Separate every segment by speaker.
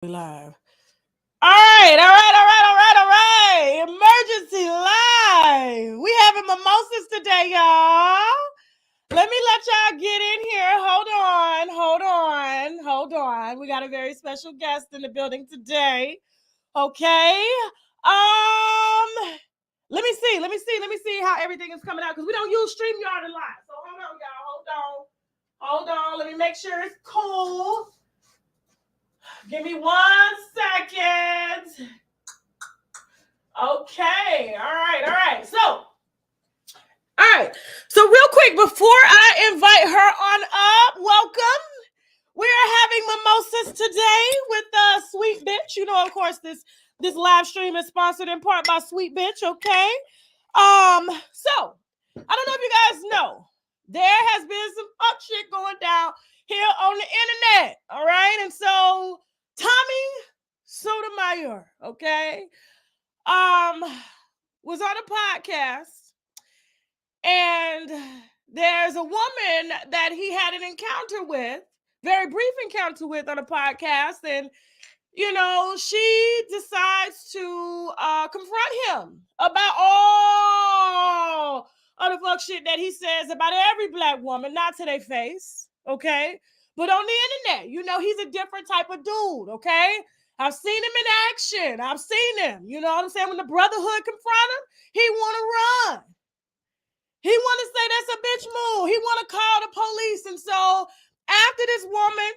Speaker 1: We live. All right. Emergency live. We having mimosas today, y'all. Let me let y'all get in here. Hold on. We got a very special guest in the building today. Okay. Let me see how everything is coming out because we don't use StreamYard a lot. So hold on, y'all. Hold on. Let me make sure it's cool. Give me 1 second. Okay. All right. So real quick, before I invite her on up, welcome. We are having mimosas today with Sweet Bitch. You know, of course, this live stream is sponsored in part by Sweet Bitch, okay? So I don't know if you guys know, there has been some up shit going down here on the internet, all right? And so Tommy Sotomayor, okay, was on a podcast, and there's a woman that he had an encounter with, very brief encounter with on a podcast, and you know, she decides to confront him about all of the fuck shit that he says about every black woman, not to their face, okay? But on the internet, you know, he's a different type of dude, okay? I've seen him in action. I've seen him. You know what I'm saying? When the brotherhood confront him, he want to run. He want to say that's a bitch move. He want to call the police. And so after this woman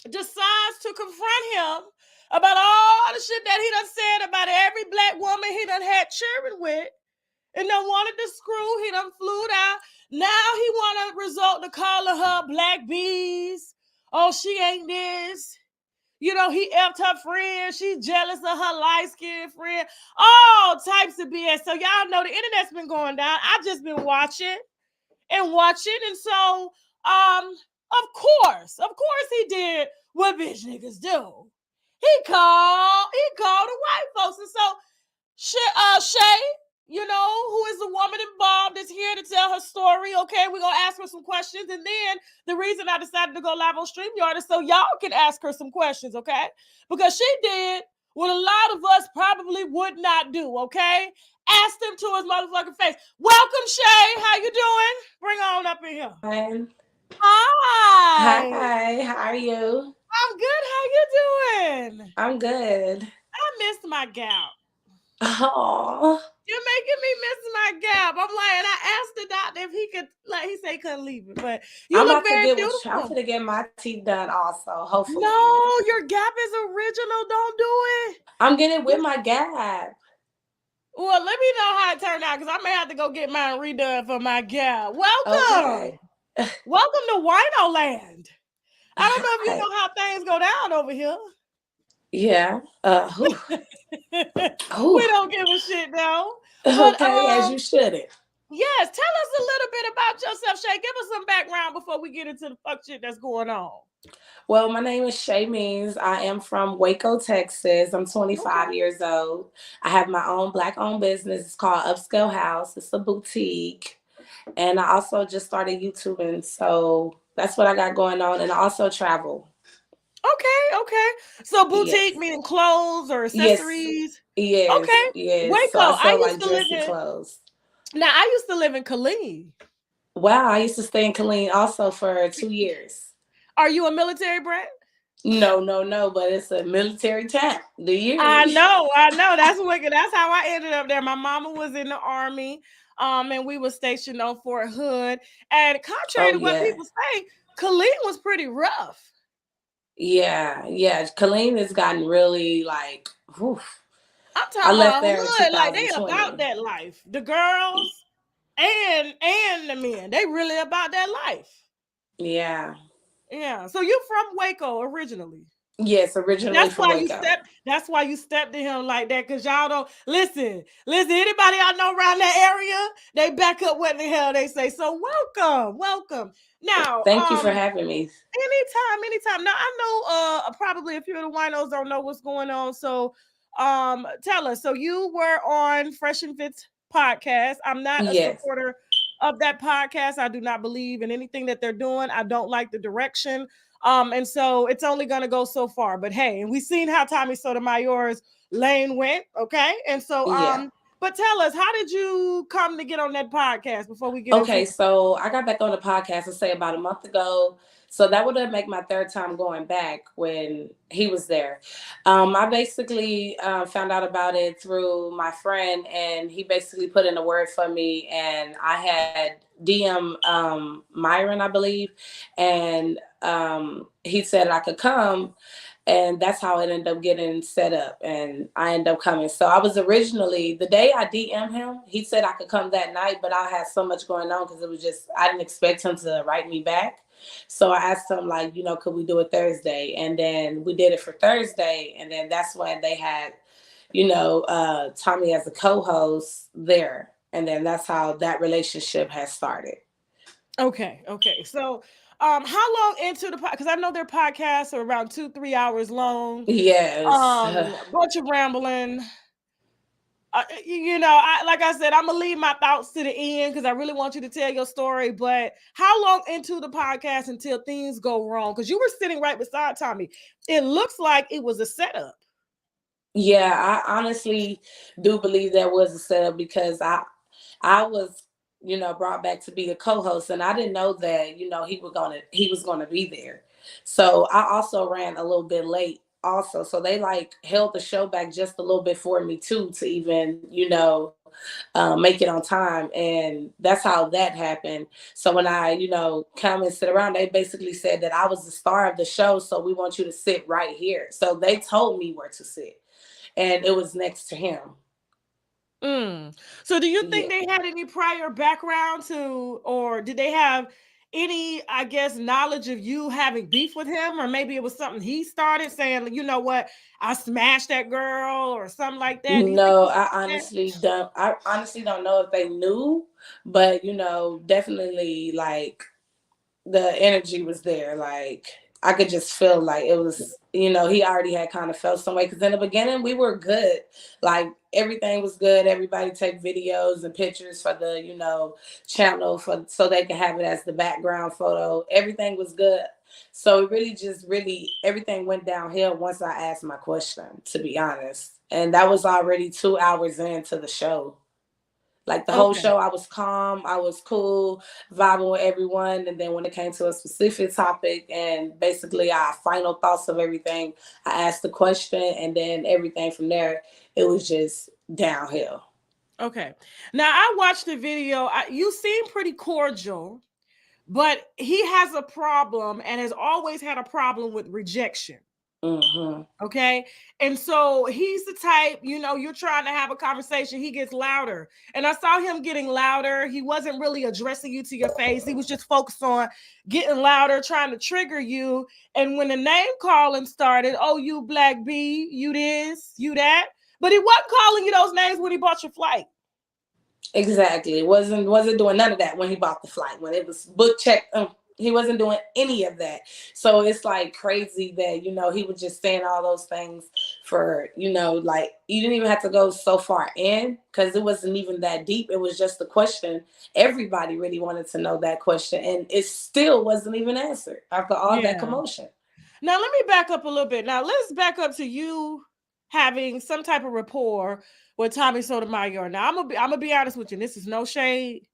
Speaker 1: decides to confront him about all the shit that he done said about every black woman he done had children with and done wanted to screw, he done flew out. Now he want to resort to calling her black bees. Oh, she ain't this. You know, he effed her friend. She's jealous of her light-skinned friend. All types of BS. So y'all know the internet's been going down. I've just been watching. And so, of course he did what bitch niggas do. He called the white folks. And so, Shay, you know, who is the woman involved, is here to tell her story. Okay, we're gonna ask her some questions, and then the reason I decided to go live on StreamYard is so y'all can ask her some questions, okay? Because she did what a lot of us probably would not do, okay? Asked him to his motherfucking face. Welcome, Shay. How you doing? Bring on up in here.
Speaker 2: Hi, how are you?
Speaker 1: I'm good. How you doing?
Speaker 2: I'm good.
Speaker 1: I missed my gap.
Speaker 2: Oh,
Speaker 1: You're making me miss my gap. I'm like, and I asked the doctor if he could, like, he said he couldn't leave it, but you
Speaker 2: I'm
Speaker 1: look
Speaker 2: about to
Speaker 1: very
Speaker 2: get
Speaker 1: beautiful.
Speaker 2: I'm gonna get my teeth done also, hopefully.
Speaker 1: No, your gap is original. Don't do it.
Speaker 2: I'm getting with my gap.
Speaker 1: Well, let me know how it turned out, because I may have to go get mine redone for my gap. Welcome.
Speaker 2: Okay.
Speaker 1: Welcome to Wino Land. I don't know if you know how things go down over here.
Speaker 2: Yeah.
Speaker 1: We don't give a shit though. But
Speaker 2: Okay, as you shouldn't.
Speaker 1: yes, tell us a little bit about yourself, Shay. Give us some background before we get into the fuck shit that's going on.
Speaker 2: Well, my name is Shay Means. I am from Waco, Texas. I'm 25 years old. I have my own black-owned business. It's called Upscale House. It's a boutique. And I also just started YouTubing. So that's what I got going on. And I also travel.
Speaker 1: Okay. So boutique
Speaker 2: Yes.
Speaker 1: meaning clothes or accessories.
Speaker 2: Yes.
Speaker 1: Okay.
Speaker 2: Yes. So
Speaker 1: Waco.
Speaker 2: I
Speaker 1: I
Speaker 2: sell
Speaker 1: used
Speaker 2: like
Speaker 1: to live
Speaker 2: dressy
Speaker 1: in.
Speaker 2: clothes.
Speaker 1: Now I used to live in Killeen.
Speaker 2: Wow. I used to stay in Killeen also for 2 years.
Speaker 1: Are you a military brat?
Speaker 2: No. But it's a military town. Do you hear
Speaker 1: I
Speaker 2: me?
Speaker 1: know. That's wicked. That's how I ended up there. My mama was in the Army, and we were stationed on Fort Hood. And contrary
Speaker 2: Oh,
Speaker 1: to what
Speaker 2: yeah.
Speaker 1: people say, Killeen was pretty rough.
Speaker 2: Yeah. Killeen has gotten really like, whew.
Speaker 1: I'm
Speaker 2: I
Speaker 1: talking
Speaker 2: left
Speaker 1: about
Speaker 2: there in
Speaker 1: hood, like they
Speaker 2: 2020.
Speaker 1: about that life. The girls and the men, they really about that life.
Speaker 2: Yeah.
Speaker 1: Yeah. So you from Waco originally?
Speaker 2: Yes, originally from Waco.
Speaker 1: That's why you stepped to him like that, because y'all don't listen. Anybody I know around that area, they back up what the hell they say. So welcome. Now,
Speaker 2: Thank you for having me.
Speaker 1: anytime. Now I know probably a few of the winos don't know what's going on. So tell us. So you were on Fresh and Fit's podcast. I'm not a
Speaker 2: Yes.
Speaker 1: supporter of that podcast. I do not believe in anything that they're doing. I don't like the direction And so it's only going to go so far. But hey, and we've seen how Tommy Sotomayor's lane went. Okay. And so,
Speaker 2: Yeah.
Speaker 1: but tell us, how did you come to get on that podcast before we get into
Speaker 2: Okay,
Speaker 1: it?
Speaker 2: so I got back on the podcast, let's say about a month ago. So that would have make my third time going back when he was there. I basically found out about it through my friend, and he basically put in a word for me, and I had DM Myron, I believe, and he said I could come, and that's how it ended up getting set up, and I ended up coming. So I was originally, the day I DM'd him, he said I could come that night, but I had so much going on because it was just, I didn't expect him to write me back. So I asked him, like, could we do it Thursday? And then we did it for Thursday, and then that's when they had Tommy as a co-host there, and then that's how that relationship has started.
Speaker 1: Okay. Okay. So, how long into the podcast? Because I know their podcasts are around 2-3 hours long.
Speaker 2: Yes.
Speaker 1: A bunch of rambling. I like I said, I'm gonna leave my thoughts to the end because I really want you to tell your story. But how long into the podcast until things go wrong? Because you were sitting right beside Tommy. It looks like it was a setup.
Speaker 2: Yeah, I honestly do believe there was a setup because I was, brought back to be a co-host, and I didn't know that, he was gonna be there. So I also ran a little bit late also. So they like held the show back just a little bit for me too to even, make it on time. And that's how that happened. So when I, come and sit around, they basically said that I was the star of the show. So we want you to sit right here. So they told me where to sit, and it was next to him.
Speaker 1: Mm. So do you think
Speaker 2: Yeah.
Speaker 1: they had any prior background to, or did they have any, I guess, knowledge of you having beef with him? Or maybe it was something he started saying, you know what, I smashed that girl or something like that. Do you think it
Speaker 2: No,
Speaker 1: was
Speaker 2: I
Speaker 1: that?
Speaker 2: honestly don't. I honestly don't know if they knew, but definitely like the energy was there. Like I could just feel like it was, he already had kind of felt some way. Because in the beginning, we were good. Like everything was good. Everybody take videos and pictures for the, channel for so they can have it as the background photo. Everything was good. So it really just really everything went downhill once I asked my question, to be honest. And that was already 2 hours into the show. Like the whole
Speaker 1: Okay.
Speaker 2: show, I was calm, I was cool, vibing with everyone. And then when it came to a specific topic and basically our final thoughts of everything, I asked the question, and then everything from there, it was just downhill.
Speaker 1: Okay. Now I watched the video. You seem pretty cordial, but he has a problem and has always had a problem with rejection.
Speaker 2: Hmm.
Speaker 1: Okay. And so he's the type, you're trying to have a conversation, he gets louder. And I saw him getting louder. He wasn't really addressing you to your face. He was just focused on getting louder, trying to trigger you. And when the name calling started, oh, you black B, you this, you that. But he wasn't calling you those names when he bought your flight.
Speaker 2: Exactly. Wasn't doing none of that when he bought the flight. When it was book check, he wasn't doing any of that. So it's like crazy that he was just saying all those things for like you didn't even have to go so far in because it wasn't even that deep. It was just a question. Everybody really wanted to know that question, and it still wasn't even answered after all that
Speaker 1: Yeah.
Speaker 2: commotion.
Speaker 1: Now let me back up a little bit. Now let's back up to you having some type of rapport with Tommy Sotomayor. Now I'm gonna be honest with you. And this is no shade.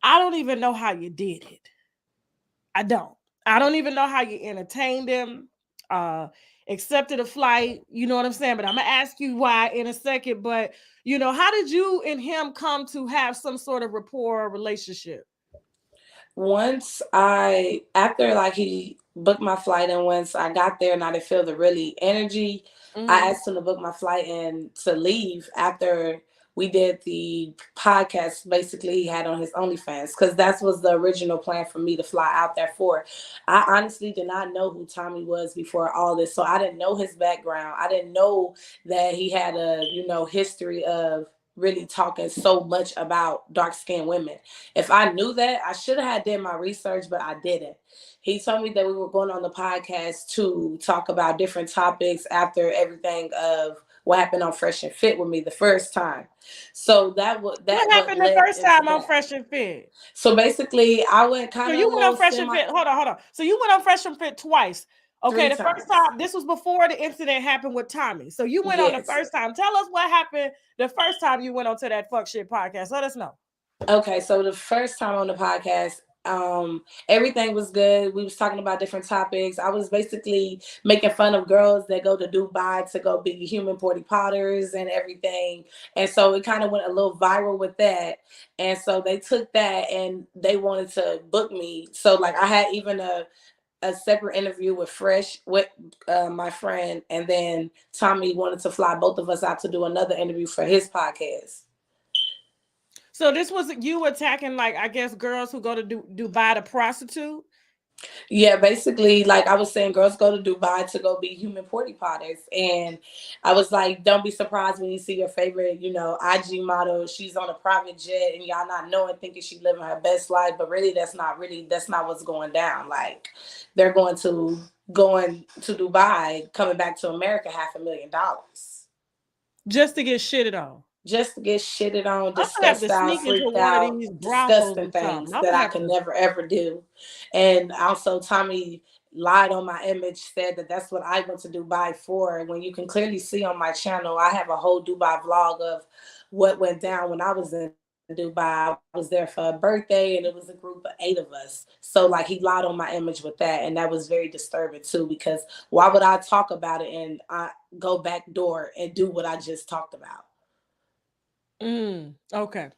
Speaker 1: I don't even know how you did it. I don't. I don't even know how you entertained him, uh, accepted a flight. You know what I'm saying? But I'm gonna ask you why in a second. But how did you and him come to have some sort of rapport relationship?
Speaker 2: Once I after like he booked my flight, and once I got there and I didn't feel the really energy, I
Speaker 1: Mm-hmm.
Speaker 2: asked him to book my flight and to leave after we did the podcast. Basically he had on his OnlyFans, because that was the original plan for me to fly out there for. I honestly did not know who Tommy was before all this, so I didn't know his background. I didn't know that he had a history of really talking so much about dark skinned women. If I knew that, I should have had did my research, but I didn't. He told me that we were going on the podcast to talk about different topics after everything of what happened on Fresh and Fit with me the first time. So
Speaker 1: What
Speaker 2: what
Speaker 1: happened the
Speaker 2: led
Speaker 1: first
Speaker 2: into
Speaker 1: time on
Speaker 2: that.
Speaker 1: Fresh and Fit?
Speaker 2: So basically, I went
Speaker 1: So
Speaker 2: kind of
Speaker 1: you
Speaker 2: a
Speaker 1: went on
Speaker 2: little
Speaker 1: Fresh and
Speaker 2: semi
Speaker 1: Fit. Hold on. So you went on Fresh and Fit twice. Okay,
Speaker 2: three
Speaker 1: the first
Speaker 2: times.
Speaker 1: time, this was before the incident happened with Tommy. So you went on the
Speaker 2: Yes.
Speaker 1: first time. Tell us what happened the first time you went onto that fuck shit podcast. Let us know.
Speaker 2: Okay, so the first time on the podcast, everything was good. We was talking about different topics. I was basically making fun of girls that go to Dubai to go be human porty potters and everything. And so it kind of went a little viral with that. And so they took that and they wanted to book me. So like I had even a separate interview with Fresh with my friend, and then Tommy wanted to fly both of us out to do another interview for his podcast.
Speaker 1: So this was you attacking, like, I guess, girls who go to Dubai to prostitute?
Speaker 2: Yeah, basically, like I was saying, girls go to Dubai to go be human porty potters. And I was like, don't be surprised when you see your favorite, IG model. She's on a private jet and y'all not knowing, thinking she living her best life. But that's not what's going down. Like they're going to Dubai, coming back to America, $500,000.
Speaker 1: Just to get shitted on.
Speaker 2: Just to get shitted on,
Speaker 1: I'm gonna have to
Speaker 2: discussed out,
Speaker 1: sneak into
Speaker 2: freaked
Speaker 1: one of
Speaker 2: out,
Speaker 1: these brothels
Speaker 2: disgusting
Speaker 1: or something.
Speaker 2: things
Speaker 1: I'm
Speaker 2: that
Speaker 1: gonna
Speaker 2: I
Speaker 1: have
Speaker 2: can
Speaker 1: to.
Speaker 2: never ever do. And also, Tommy lied on my image, said that that's what I went to Dubai for. When you can clearly see on my channel, I have a whole Dubai vlog of what went down when I was in Dubai. I was there for a birthday, and it was a group of 8 of us. So, like, he lied on my image with that, and that was very disturbing too. Because why would I talk about it and I go back door and do what I just talked about?
Speaker 1: Okay.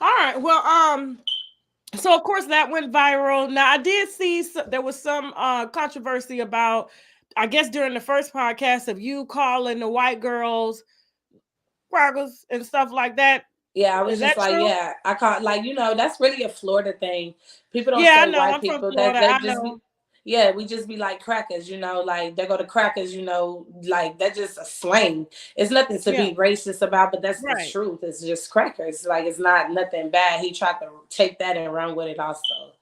Speaker 1: All right. Well, so of course that went viral. Now I did see there was some controversy about, I guess, during the first podcast of you calling the white girls crackers and stuff like that.
Speaker 2: Yeah, I
Speaker 1: Is
Speaker 2: was just
Speaker 1: that
Speaker 2: like,
Speaker 1: true?
Speaker 2: yeah, I caught like, that's really a Florida thing. People don't
Speaker 1: Yeah, I
Speaker 2: say
Speaker 1: know.
Speaker 2: white
Speaker 1: I'm from
Speaker 2: people, that
Speaker 1: Florida.
Speaker 2: they
Speaker 1: I
Speaker 2: just be,
Speaker 1: know.
Speaker 2: yeah, we just be like crackers, like they go to crackers, like that's just a slang. It's nothing to
Speaker 1: Yeah.
Speaker 2: be racist about, but that's the
Speaker 1: Right.
Speaker 2: truth. It's just crackers. Like it's not nothing bad. He tried to take that and run with it also.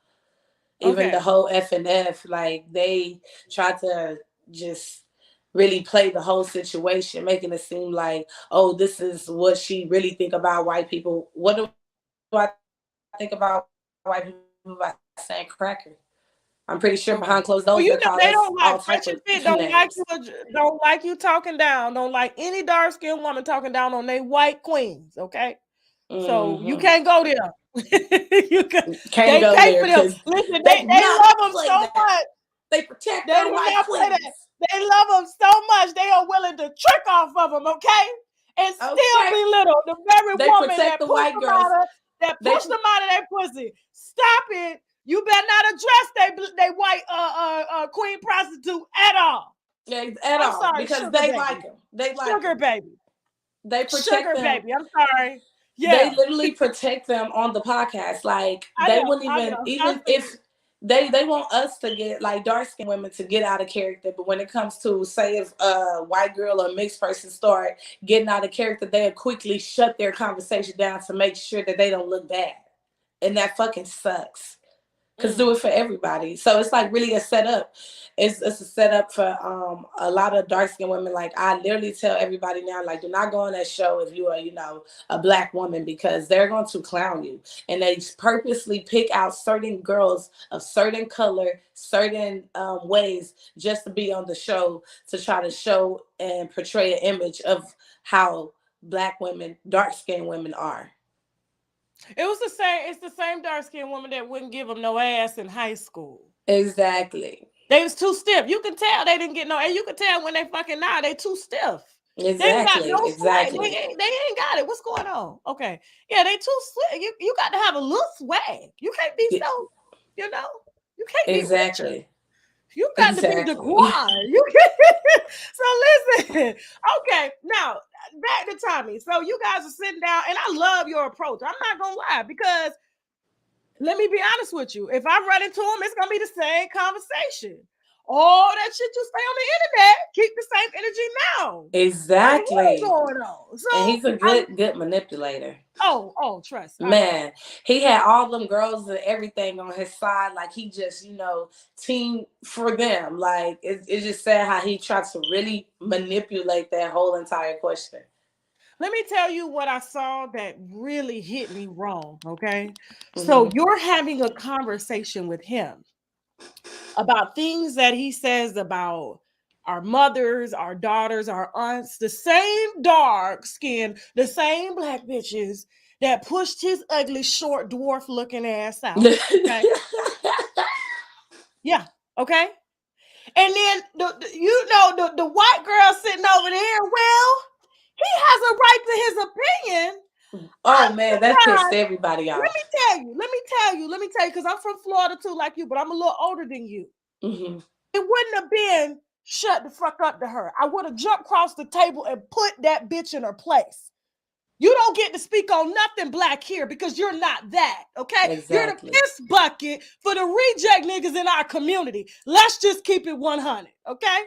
Speaker 2: Even the
Speaker 1: Okay.
Speaker 2: whole F and F, like they tried to just really play the whole situation, making it seem like, oh, this is what she really think about white people. What do I think about white people by saying cracker? I'm pretty sure behind closed doors they call us all type
Speaker 1: Okay.
Speaker 2: of
Speaker 1: Well, they don't
Speaker 2: names.
Speaker 1: like Fresh and Fit. Don't like you talking down. Don't like any dark skinned woman talking down on they white queens. Okay. So you
Speaker 2: Mm-hmm.
Speaker 1: can't go there. you can,
Speaker 2: Can't
Speaker 1: they
Speaker 2: go
Speaker 1: pay
Speaker 2: there
Speaker 1: for them.
Speaker 2: because
Speaker 1: Listen,
Speaker 2: they do
Speaker 1: they
Speaker 2: not
Speaker 1: love them
Speaker 2: play
Speaker 1: so
Speaker 2: that.
Speaker 1: much.
Speaker 2: They protect
Speaker 1: They
Speaker 2: their
Speaker 1: do
Speaker 2: white
Speaker 1: not play that.
Speaker 2: queens.
Speaker 1: They love them so much. They are willing to trick off of them, okay? And still
Speaker 2: Okay.
Speaker 1: belittle the very
Speaker 2: They
Speaker 1: woman
Speaker 2: protect
Speaker 1: that
Speaker 2: the
Speaker 1: pushed
Speaker 2: white
Speaker 1: them
Speaker 2: girls. They
Speaker 1: out of their pussy. Stop it. You better not address they white queen prostitute at all.
Speaker 2: at
Speaker 1: I'm
Speaker 2: all
Speaker 1: sorry,
Speaker 2: because
Speaker 1: sugar
Speaker 2: they like
Speaker 1: baby.
Speaker 2: them. They like
Speaker 1: Sugar
Speaker 2: them.
Speaker 1: baby.
Speaker 2: They protect
Speaker 1: Sugar
Speaker 2: them.
Speaker 1: baby. I'm sorry.
Speaker 2: They
Speaker 1: Yeah.
Speaker 2: literally protect them on the podcast. Like
Speaker 1: I
Speaker 2: they
Speaker 1: know.
Speaker 2: wouldn't
Speaker 1: I know. I
Speaker 2: even
Speaker 1: see.
Speaker 2: if they want us to get like dark skinned women to get out of character. But when it comes to say if a white girl or mixed person start getting out of character, they'll quickly shut their conversation down to make sure that they don't look bad. And that fucking sucks. Cause do it for everybody. So it's like really a setup. It's a setup for a lot of dark skinned women. Like I literally tell everybody now, like, do not go on that show if you are, a black woman, because they're going to clown you. And they purposely pick out certain girls of certain color, certain ways just to be on the show to try to show and portray an image of how black women, dark skinned women are.
Speaker 1: It was the same. It's the same dark skinned woman that wouldn't give them no ass in high school.
Speaker 2: Exactly.
Speaker 1: They was too stiff. You can tell they didn't get no, and you can tell when they fucking now they too stiff. They ain't got no
Speaker 2: Exactly.
Speaker 1: swag.
Speaker 2: Exactly.
Speaker 1: They ain't got it. What's going on? Okay, yeah, they too slick. You got to have a little swag. You can't be so, you know, you can't be Richard.
Speaker 2: Exactly.
Speaker 1: You got to be
Speaker 2: Exactly.
Speaker 1: Daquan. You can't. So listen. Okay, now back to Tommy. So you guys are sitting down, and I love your approach. I'm not gonna lie, because let me be honest with you. If I run into him, it's gonna be the same conversation. All that shit you say on the internet, keep the same energy now. Like, what is
Speaker 2: Exactly.
Speaker 1: going on?
Speaker 2: And
Speaker 1: So
Speaker 2: he's a good manipulator.
Speaker 1: trust.
Speaker 2: Man, he had all them girls and everything on his side. Like he just, team for them. Like it just said how he tried to really manipulate that whole entire question.
Speaker 1: Let me tell you what I saw that really hit me wrong. Okay. So
Speaker 2: Mm-hmm.
Speaker 1: you're having a conversation with him about things that he says about our mothers, our daughters, our aunts, the same dark skin, the same black bitches that pushed his ugly, short, dwarf looking ass out. Okay. Yeah. Okay. And then the white girl sitting over there, well, he has a right to his opinion.
Speaker 2: Oh
Speaker 1: I'm
Speaker 2: man, that pissed
Speaker 1: surprised.
Speaker 2: everybody
Speaker 1: Let me
Speaker 2: off.
Speaker 1: tell you, because I'm from Florida too, like you, but I'm a little older than you.
Speaker 2: Mm-hmm.
Speaker 1: It wouldn't have been shut the fuck up to her. I would have jumped across the table and put that bitch in her place. You don't get to speak on nothing black here because you're not that, okay? You're the
Speaker 2: Exactly.
Speaker 1: piss bucket for the reject niggas in our community. Let's just keep it 100, okay?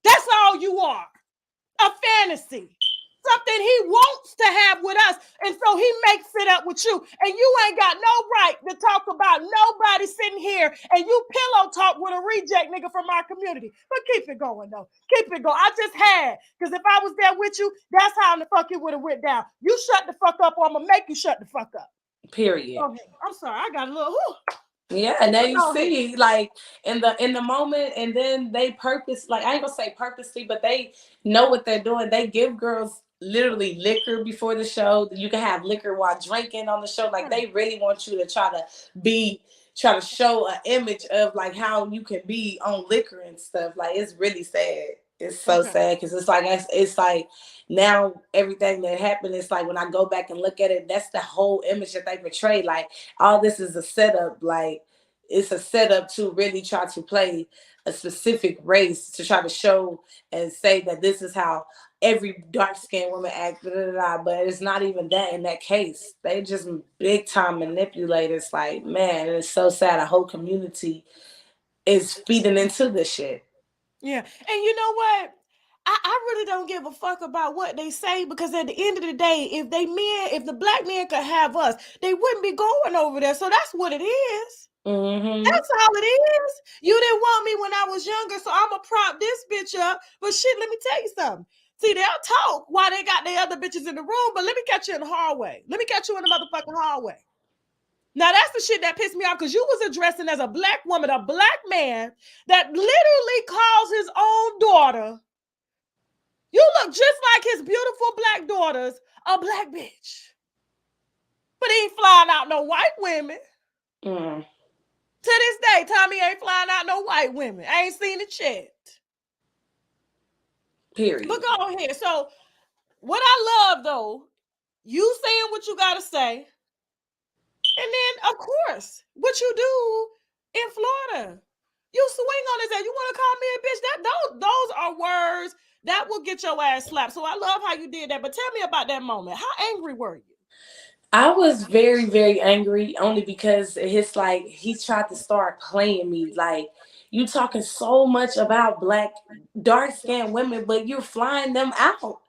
Speaker 1: That's all you are. A fantasy. Something he wants to have with us. And so he makes it up with you. And you ain't got no right to talk about nobody sitting here and you pillow talk with a reject nigga from our community. But keep it going, though. Keep it going. I just had. Because if I was there with you, that's how in the fuck it would have went down. You shut the fuck up or I'm going to make you shut the fuck up.
Speaker 2: Period.
Speaker 1: Go ahead. I'm sorry. I got a little...
Speaker 2: Yeah, and now you
Speaker 1: Go ahead.
Speaker 2: see, like in the moment, and then they purpose, like I ain't gonna say purposely, but they know what they're doing. They give girls literally liquor before the show. You can have liquor while drinking on the show. Like they really want you to try to show an image of like how you can be on liquor and stuff. Like it's really sad. It's so
Speaker 1: Okay.
Speaker 2: sad because it's like now everything that happened. It's like when I go back and look at it, that's the whole image that they portray. Like all this is a setup. Like it's a setup to really try to play a specific race to try to show and say that this is how every dark skinned woman act, blah, blah, blah, but it's not even that in that case. They just big time manipulators. Like, man, it's so sad. A whole community is feeding into this shit.
Speaker 1: Yeah. And you know what? I really don't give a fuck about what they say because at the end of the day, if the black men could have us, they wouldn't be going over there. So that's what it is.
Speaker 2: Mm-hmm.
Speaker 1: That's all it is. You didn't want me when I was younger, so I'm going to prop this bitch up. But shit, let me tell you something. See, they'll talk while they got their other bitches in the room, but let me catch you in the hallway. Let me catch you in the motherfucking hallway. Now that's the shit that pissed me off because you was addressing as a black woman, a black man that literally calls his own daughter. You look just like his beautiful black daughters, a black bitch. But he ain't flying out no white women.
Speaker 2: Mm.
Speaker 1: To this day, Tommy ain't flying out no white women. I ain't seen it yet. But
Speaker 2: Period.
Speaker 1: go ahead. So what I love though, you saying what you gotta say, and then of course, what you do in Florida. You swing on his ass. You want to call me a bitch? Those are words that will get your ass slapped. So I love how you did that. But tell me about that moment. How angry were you?
Speaker 2: I was very, very angry only because it's like he tried to start playing me. Like, you talking so much about black, dark skinned women, but you're flying them out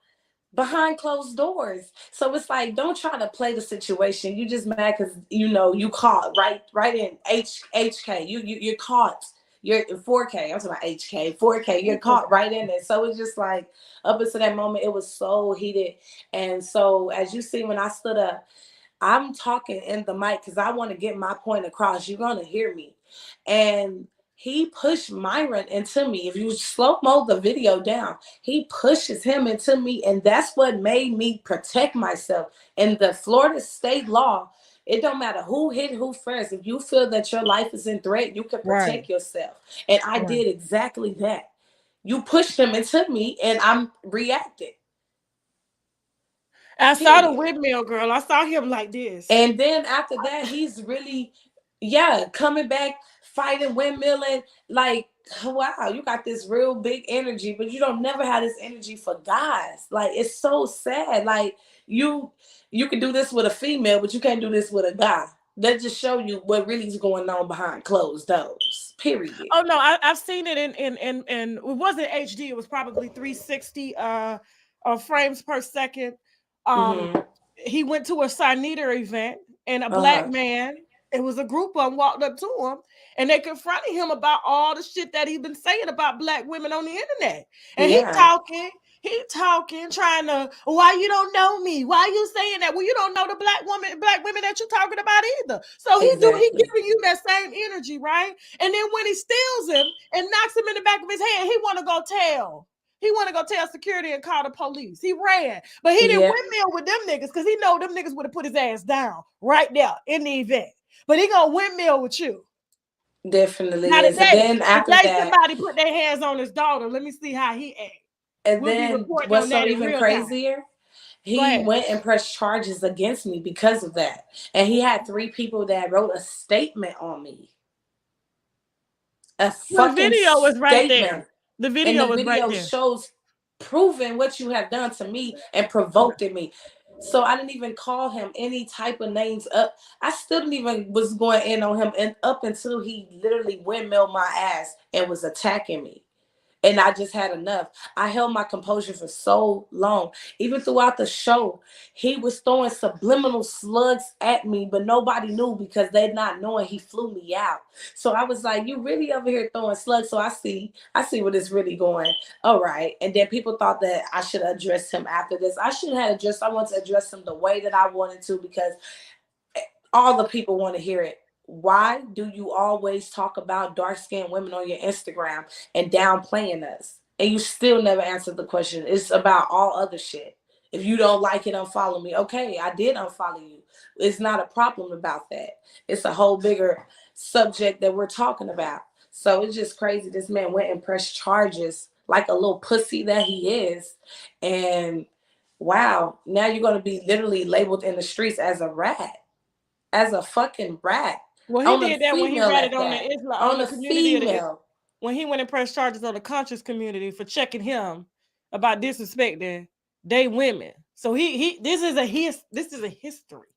Speaker 2: behind closed doors. So it's like, don't try to play the situation. You just mad because you caught right in HK. You're caught. You're 4K. I'm talking about HK, 4K. You're caught right in it. So it's just like up until that moment, it was so heated. And so as you see, when I stood up, I'm talking in the mic because I want to get my point across. You're gonna hear me. And he pushed Myron into me. If you slow mo the video down, he pushes him into me, and that's what made me protect myself. In the Florida state law, it don't matter who hit who first. If you feel that your life is in threat, you can
Speaker 1: Right.
Speaker 2: protect yourself. And I did exactly that. You pushed him into me, and I'm reacting.
Speaker 1: I saw the
Speaker 2: Period.
Speaker 1: windmill girl. I saw him like this.
Speaker 2: And then after that, he's really, coming back, fighting, windmilling. Like, wow, you got this real big energy, but you don't never have this energy for guys. Like, it's so sad. Like, you can do this with a female, but you can't do this with a guy. That just show you what really is going on behind closed doors. Period.
Speaker 1: Oh no, I've seen it in it wasn't HD. It was probably 360 frames per second. Um,
Speaker 2: Mm-hmm.
Speaker 1: he went to a Siniter event, and a black
Speaker 2: Uh-huh.
Speaker 1: man, it was a group of them, walked up to him, and they confronted him about all the shit that he'd been saying about black women on the internet. And
Speaker 2: Yeah,
Speaker 1: he talking, trying to, why you don't know me? Why you saying that? Well, you don't know the black women that you're talking about either. So he
Speaker 2: exactly.
Speaker 1: giving you that same energy, right? And then when he steals him and knocks him in the back of his head, he want to go tell. He want to go tell security and call the police. He ran, but he didn't
Speaker 2: Yeah,
Speaker 1: windmill with them niggas because he know them niggas would have put his ass down right there in the event. But he gonna windmill with you.
Speaker 2: definitely
Speaker 1: Now
Speaker 2: is. And
Speaker 1: today,
Speaker 2: then after
Speaker 1: today
Speaker 2: that,
Speaker 1: somebody put their hands on his daughter. Let me see how he act.
Speaker 2: and
Speaker 1: We'll be
Speaker 2: then
Speaker 1: reporting on
Speaker 2: what's so
Speaker 1: that in
Speaker 2: even
Speaker 1: real time.
Speaker 2: crazier,
Speaker 1: Go
Speaker 2: he
Speaker 1: ahead.
Speaker 2: went and pressed charges against me because of that. And he had 3 people that wrote a statement on me. A
Speaker 1: The
Speaker 2: fucking
Speaker 1: video was right there.
Speaker 2: statement.
Speaker 1: The
Speaker 2: And
Speaker 1: video
Speaker 2: the
Speaker 1: was right
Speaker 2: video
Speaker 1: there.
Speaker 2: shows proving what you have done to me and provoked me. So I didn't even call him any type of names up. I still didn't even was going in on him and up until he literally windmilled my ass and was attacking me. And I just had enough. I held my composure for so long. Even throughout the show, he was throwing subliminal slugs at me, but nobody knew because they not knowing he flew me out. So I was like, you really over here throwing slugs. So I see what it's really going. All right. And then people thought that I should address him after this. I shouldn't have addressed, I want to address him the way that I wanted to because all the people want to hear it. Why do you always talk about dark-skinned women on your Instagram and downplaying us? And you still never answered the question. It's about all other shit. If you don't like it, unfollow me. Okay, I did unfollow you. It's not a problem about that. It's a whole bigger subject that we're talking about. So it's just crazy. This man went and pressed charges like a little pussy that he is. And wow, now you're going to be literally labeled in the streets as a rat, as a fucking rat,
Speaker 1: Well, he
Speaker 2: on a
Speaker 1: did that when he
Speaker 2: female
Speaker 1: ratted
Speaker 2: at
Speaker 1: on
Speaker 2: that,
Speaker 1: the Islam, on
Speaker 2: on
Speaker 1: the
Speaker 2: a
Speaker 1: community of the,
Speaker 2: female.
Speaker 1: when he went and pressed charges on the conscious community for checking him about disrespecting they women. So this is a history.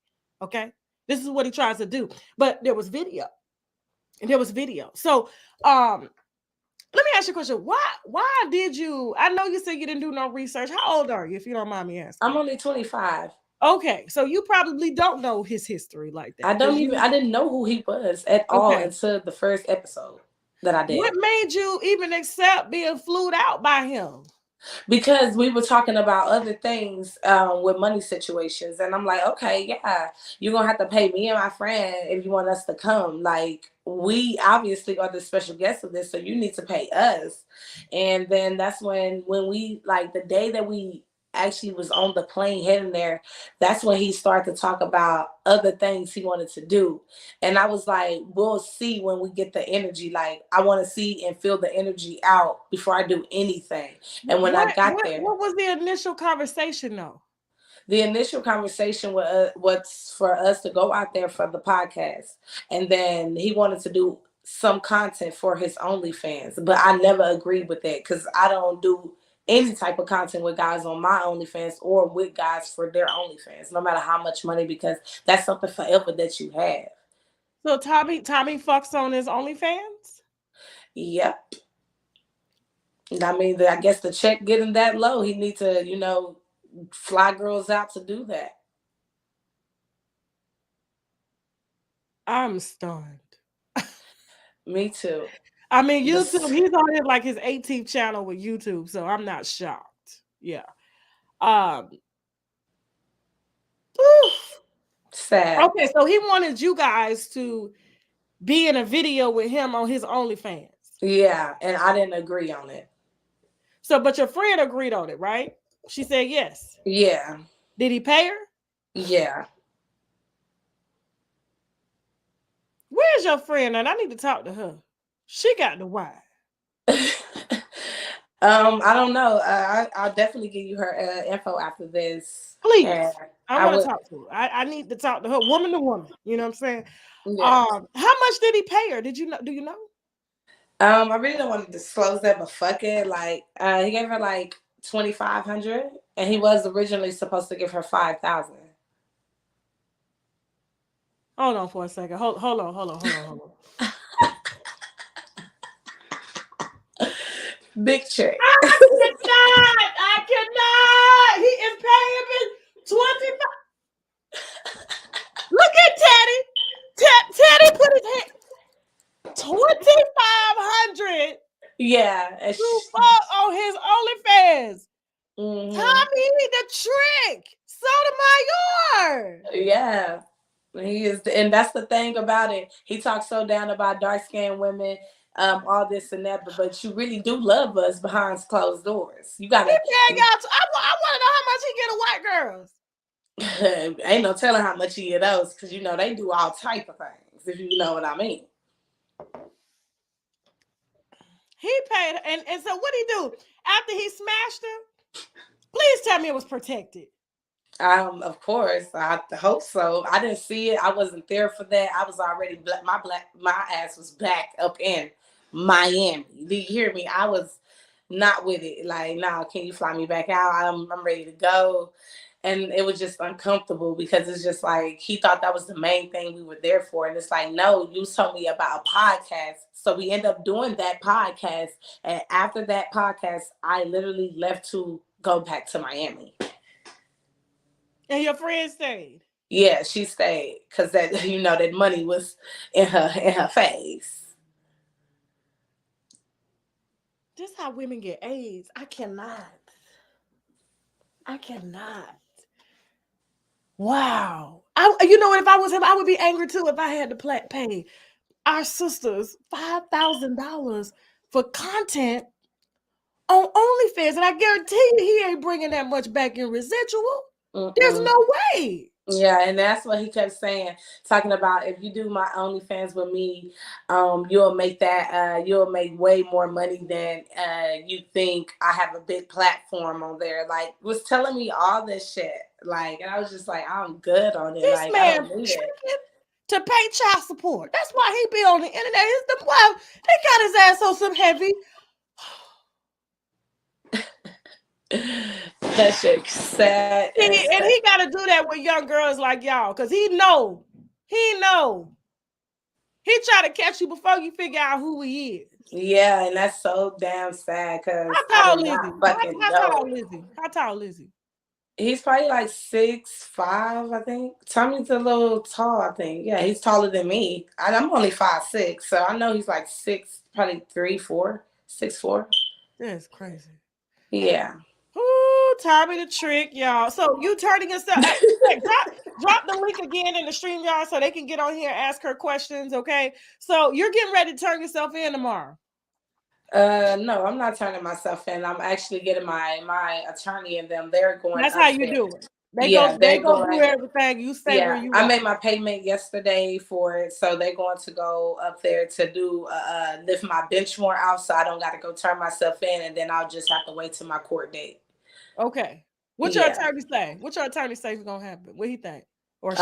Speaker 1: Okay. This is what he tries to do. But there was video. And there was video. So let me ask you a question. Why did you, I know you said you didn't do no research. How old are you, if you don't mind me asking?
Speaker 2: I'm only 25.
Speaker 1: Okay, so you probably don't know his history like that. Because
Speaker 2: I didn't know who he was at all
Speaker 1: okay.
Speaker 2: until the first episode that I
Speaker 1: What
Speaker 2: did.
Speaker 1: made you even accept being flued out by him?
Speaker 2: Because we were talking about other things with money situations, and I'm like, okay, yeah, you're gonna have to pay me and my friend if you want us to come. Like, we obviously are the special guests of this, so you need to pay us. And then that's when we, like, the day that we actually was on the plane heading there, that's when he started to talk about other things he wanted to do. And I was like, we'll see when we get the energy. Like, I want to see and feel the energy out before I do anything. And when I got there,
Speaker 1: What was the initial conversation though?
Speaker 2: the initial conversation was for us to go out there for the podcast. And then he wanted to do some content for his OnlyFans. But I never agreed with that because I don't do any type of content with guys on my OnlyFans or with guys for their OnlyFans, no matter how much money, because that's something forever that you have.
Speaker 1: So Tommy fucks on his OnlyFans?
Speaker 2: Yep. I mean, I guess the check getting that low, he needs to, fly girls out to do that.
Speaker 1: I'm stunned.
Speaker 2: Me too.
Speaker 1: I mean, YouTube,
Speaker 2: This
Speaker 1: he's on his like his 18th channel with YouTube, so I'm not shocked. Yeah. Um
Speaker 2: sad.
Speaker 1: okay, so he wanted you guys to be in a video with him on his OnlyFans.
Speaker 2: Yeah, and I didn't agree on it.
Speaker 1: So, but your friend agreed on it, right? She said yes.
Speaker 2: Yeah,
Speaker 1: Did he pay her?
Speaker 2: yeah.
Speaker 1: Where's your friend? And I need to talk to her. She got the wine.
Speaker 2: I don't know. I'll definitely give you her info after this.
Speaker 1: Please.
Speaker 2: And
Speaker 1: I
Speaker 2: I
Speaker 1: want to
Speaker 2: would,
Speaker 1: talk to her. I need to talk to her, woman to woman. You know what I'm saying?
Speaker 2: yeah.
Speaker 1: How much did he pay her? Did you know? Do you know?
Speaker 2: I really don't want to disclose that, but fuck it. Like, he gave her like 2,500, and he was originally supposed to give her 5,000.
Speaker 1: Hold on for a second. Hold on.
Speaker 2: Big trick.
Speaker 1: I cannot. He is paying me 25. Look at Teddy. Teddy put his hand 2,500
Speaker 2: Yeah.
Speaker 1: to fuck on his OnlyFans.
Speaker 2: Mm-hmm.
Speaker 1: Tommy the Trick. Sotomayor.
Speaker 2: Yeah. He is, and that's the thing about it. He talks so down about dark-skinned women, all this and that, but you really do love us behind closed doors. You gotta.
Speaker 1: He paying y'all. I want to know how much he get a white girls.
Speaker 2: Ain't no telling how much he get those, because you know they do all type of things. If you know what I mean.
Speaker 1: He paid, and so what he do after he smashed her? Please tell me it was protected.
Speaker 2: Of course, I hope so. I didn't see it. I wasn't there for that. I was already my ass was back up in Miami. Do you hear me? I was not with it. Like, nah, can you fly me back out? I'm ready to go. And it was just uncomfortable because it's just like he thought that was the main thing we were there for. And it's like, no, you told me about a podcast. So we end up doing that podcast. And after that podcast, I literally left to go back to Miami.
Speaker 1: And your friend stayed?
Speaker 2: Yeah, she stayed because that that money was in her face.
Speaker 1: This is how women get AIDS. I cannot. Wow. You know what? If I was him, I would be angry too if I had to pay our sisters $5,000 for content on OnlyFans, and I guarantee you he ain't bringing that much back in residual. There's no way.
Speaker 2: Yeah, and that's what he kept saying, talking about if you do my OnlyFans with me, you'll make way more money than you think. I have a big platform on there. Like, was telling me all this shit. Like, and I was just like, I'm good on it.
Speaker 1: This
Speaker 2: like,
Speaker 1: man
Speaker 2: I don't need it
Speaker 1: to pay child support. That's why he be on the internet. It's the wow, they got his ass on some heavy.
Speaker 2: That shit sad.
Speaker 1: And he got to do that with young girls like y'all, because he know. He try to catch you before you figure out who he is.
Speaker 2: Yeah, and that's so damn sad because
Speaker 1: how tall is he?
Speaker 2: He's probably like 6'5", I think. Tommy's a little tall, I think. Yeah, he's taller than me. I'm only 5'6", so I know he's like 6, probably 3, 4, 6'4".
Speaker 1: That's crazy.
Speaker 2: Yeah.
Speaker 1: Ooh, Tommy the Trick, y'all. So you turning yourself. drop the link again in the stream, y'all, so they can get on here and ask her questions. Okay. So you're getting ready to turn yourself in tomorrow.
Speaker 2: No, I'm not turning myself in. I'm actually getting my attorney and them. They're going.
Speaker 1: That's how you do it. They go do everything. You stay where you
Speaker 2: are. I made my payment yesterday for it, so they're going to go up there to do lift my bench more out, so I don't got to go turn myself in, and then I'll just have to wait till my court date.
Speaker 1: Okay. What your attorney say? What your attorney say is gonna happen? What he think? Or